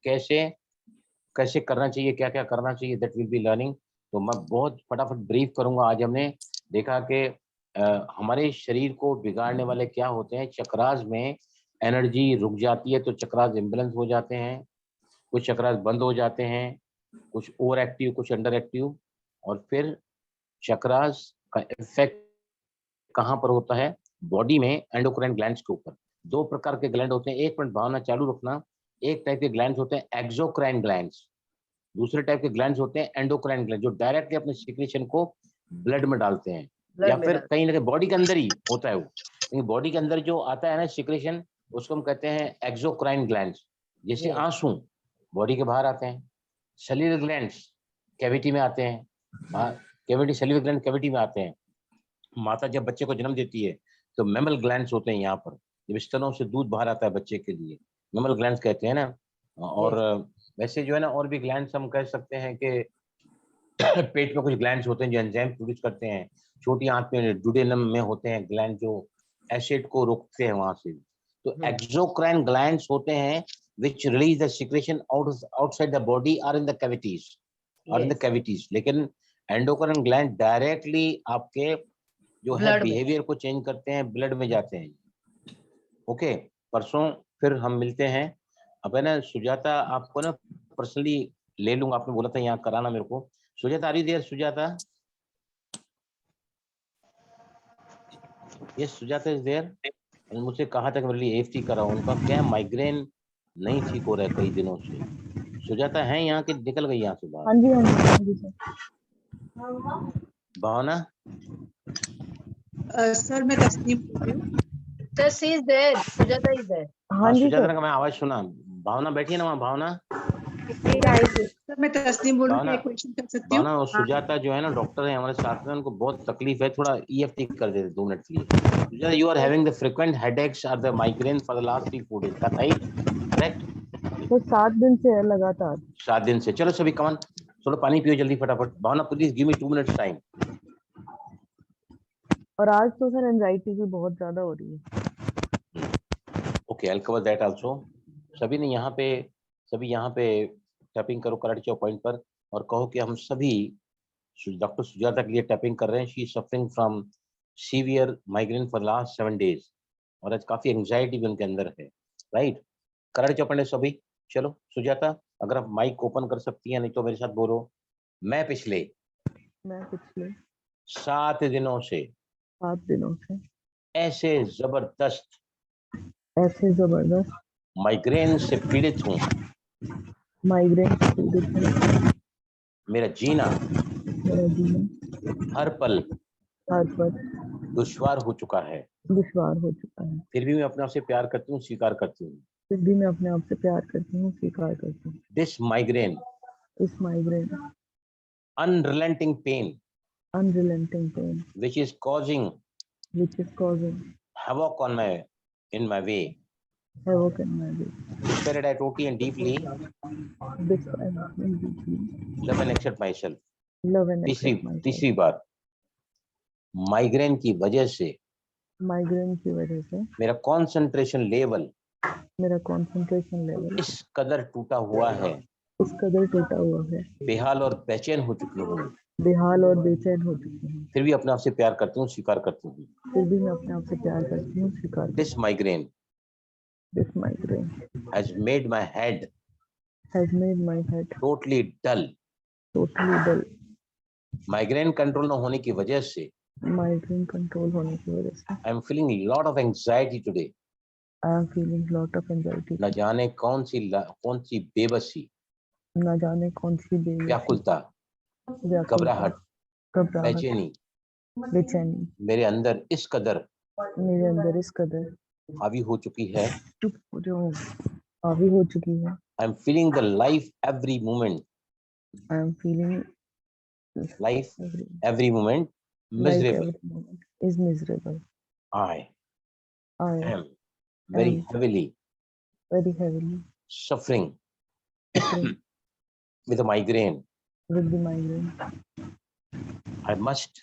Speaker 1: कैसे करना चाहिए, क्या क्या करना चाहिए, दैट विल बी लर्निंग। तो मैं बहुत फटाफट ब्रीफ करूंगा। आज हमने देखा कि हमारे शरीर को बिगाड़ने वाले क्या होते हैं। चक्रास में एनर्जी रुक जाती है तो चक्रास इम्बैलेंस हो जाते हैं, कुछ चक्रास बंद हो जाते हैं, कुछ ओवर एक्टिव, कुछ अंडर एक्टिव। और फिर चक्रास का इफेक्ट कहाँ पर होता है? बॉडी में एंडोक्राइन ग्लैंड्स के ऊपर। 2 प्रकार के ग्लैंड होते हैं, 1 मिनट भावना चालू रखना। एक टाइप के ग्लैंड्स होते हैं एक्सोक्राइन ग्लैंड्स, दूसरे टाइप के ग्लैंड्स होते हैं एंडोक्राइन ग्लैंड, जो डायरेक्टली अपने सिक्रेशन को ब्लड में डालते हैं, या फिर कहीं ना कहीं बॉडी के अंदर ही होता है वो। लेकिन बॉडी के अंदर जो आता है ना सिक्रेशन, उसको हम कहते हैं एक्सोक्राइन ग्लैंड्स। जैसे आंसू बॉडी के बाहर आते हैं, सैलिवरी ग्लैंड्स कैविटी में आते हैं, कैविटी सैलिवरी ग्लैंड कैविटी में आते हैं। माता जब बच्चे को जन्म देती है तो मैमल ग्लैंड्स होते हैं यहाँ पर, जब स्तनों से दूध बाहर आता है बच्चे के लिए, मैमल ग्लैंड्स कहते हैं ना। और वैसे जो है ना, और भी ग्लैंड्स हम कह सकते हैं कि पेट में कुछ ग्लैंड्स होते हैं जो एंजाइम प्रोड्यूस करते हैं। छोटी आंत में डुडेनम में होते हैं ग्लैंड जो एसिड को रोकते हैं वहां से। तो एक्सोक्राइन ग्लैंड्स होते हैं which release the secretion outside the body or in the cavities, लेकिन एंडोक्राइन ग्लैंड डायरेक्टली आपके जो है बिहेवियर को चेंज करते हैं, ब्लड में जाते हैं। ओके, परसों फिर हम मिलते हैं। अब है ना सुजाता, आपको ना पर्सनली ले लूंगा, आपने बोला था यहाँ कराना मेरे को। सुजाता आ रही देर? सुजाता, ये सुजाता इज देयर? मुझसे कहा था कि मेरे लिए एएफटी कराओ। उनका क्या माइग्रेन नहीं ठीक हो रहा है कई दिनों से। सुजाता है यहाँ कि निकल गई यहाँ से बाहर?
Speaker 5: हाँ जी, हाँ जी सर।
Speaker 1: भावना?
Speaker 8: सर मैं तस्नीम बोल रही हूँ।
Speaker 7: Sir, she is there. Sujata is there.
Speaker 5: हाँ जी
Speaker 1: सुजाता
Speaker 5: सर।
Speaker 1: का मैं आवाज सुना। भावना बैठी है ना वहाँ? भावना
Speaker 8: सर मैं तस्नीम बोल रही हूँ,
Speaker 1: भावना
Speaker 8: एक क्वेश्चन कर सकती हूँ?
Speaker 1: भावना और सुजाता जो है ना डॉक्टर है हमारे साथ में, उनको बहुत तकलीफ है, थोड़ा EFT कर देते 2 मिनट के लिए। Sujata, you are having the frequent headaches or the migraine for the last 3-4 days, right? Correct?
Speaker 5: तो 7 दिन से है लगातार।
Speaker 1: 7 दिन से। चलो सभी कमान, चलो पानी पियो जल्दी फटाफट। Bhavna please give me 2 minutes time.
Speaker 5: और आज तो सर एंजाइटी भी बहुत ज्यादा हो रही है।
Speaker 1: Okay, I will cover that also. सभी यहाँ पे टैपिंग करो कराटे पॉइंट पर और कहो कि हम सभी डॉक्टर सुजाता के लिए टैपिंग कर रहे हैं। She is suffering from severe migraine for last 7 days और आज काफी एंजाइटी भी उनके अंदर है, राइट? कराटे चौपड़े सभी। चलो सुजाता, अगर आप माइक ओपन कर सकती हैं, नहीं तो मेरे साथ बोलो। मैं पिछले 7 दिनों से ऐसे जबरदस्त माइग्रेन से पीड़ित हूँ। मेरा जीना हर पल दुश्वार हो चुका है। फिर भी मैं अपने आप से प्यार करती हूँ, स्वीकार करती हूँ। This migraine unrelenting pain which is causing havoc in my way. Despite I totally and deeply love and accept myself. तीसरी बार, माइग्रेन की वजह से मेरा कंसंट्रेशन लेवल इस कदर टूटा हुआ है, बेहाल और बेचैन हो चुकी हूँ। फिर भी अपने आप से प्यार करती हूँ, स्वीकार करती हूँ। This migraine has made my head totally dull. Migraine control न होने की वजह से I am feeling a lot of anxiety today. न जाने कौन सी बेबसी, व्याकुलता, घबराहट, बेचैनी मेरे अंदर इस कदर हावी हो चुकी है। I am feeling the life every moment miserable. I am very heavily suffering with a migraine. I must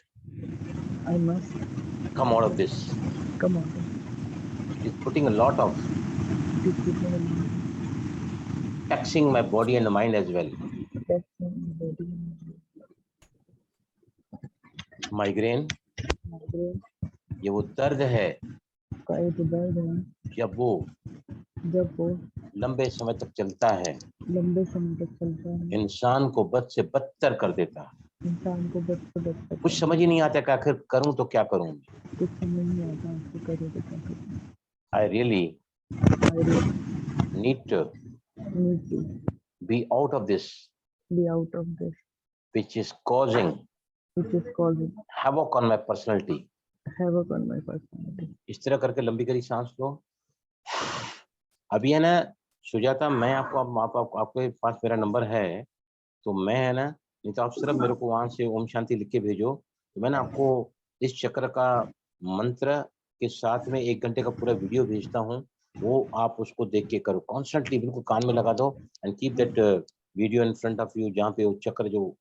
Speaker 1: come out of this. It is putting a lot of taxing my body and the mind as well. Migraine ये वो दर्द है जब वो लंबे समय तक चलता है, इंसान को बद से बदतर कर देता है। कुछ समझ ही नहीं आता कि आखिर करूं तो क्या करूं। I really need to be out of this, which is causing havoc on my personality. इस तरह करके लंबी करी सांस लो। अभी है ना सुजाता, मैं आपके पास मेरा नंबर है, तो मैं है ना, नहीं तो आप सिर्फ मेरे को वहां से ओम शांति लिख के भेजो, तो मैं ना आपको इस चक्र का मंत्र के साथ में 1 घंटे का पूरा वीडियो भेजता हूँ, वो आप उसको देख के करो। कॉन्स्टेंटली बिल्कुल कान में लगा दो and keep that video in front of you, जहाँ पे वो चक्र जो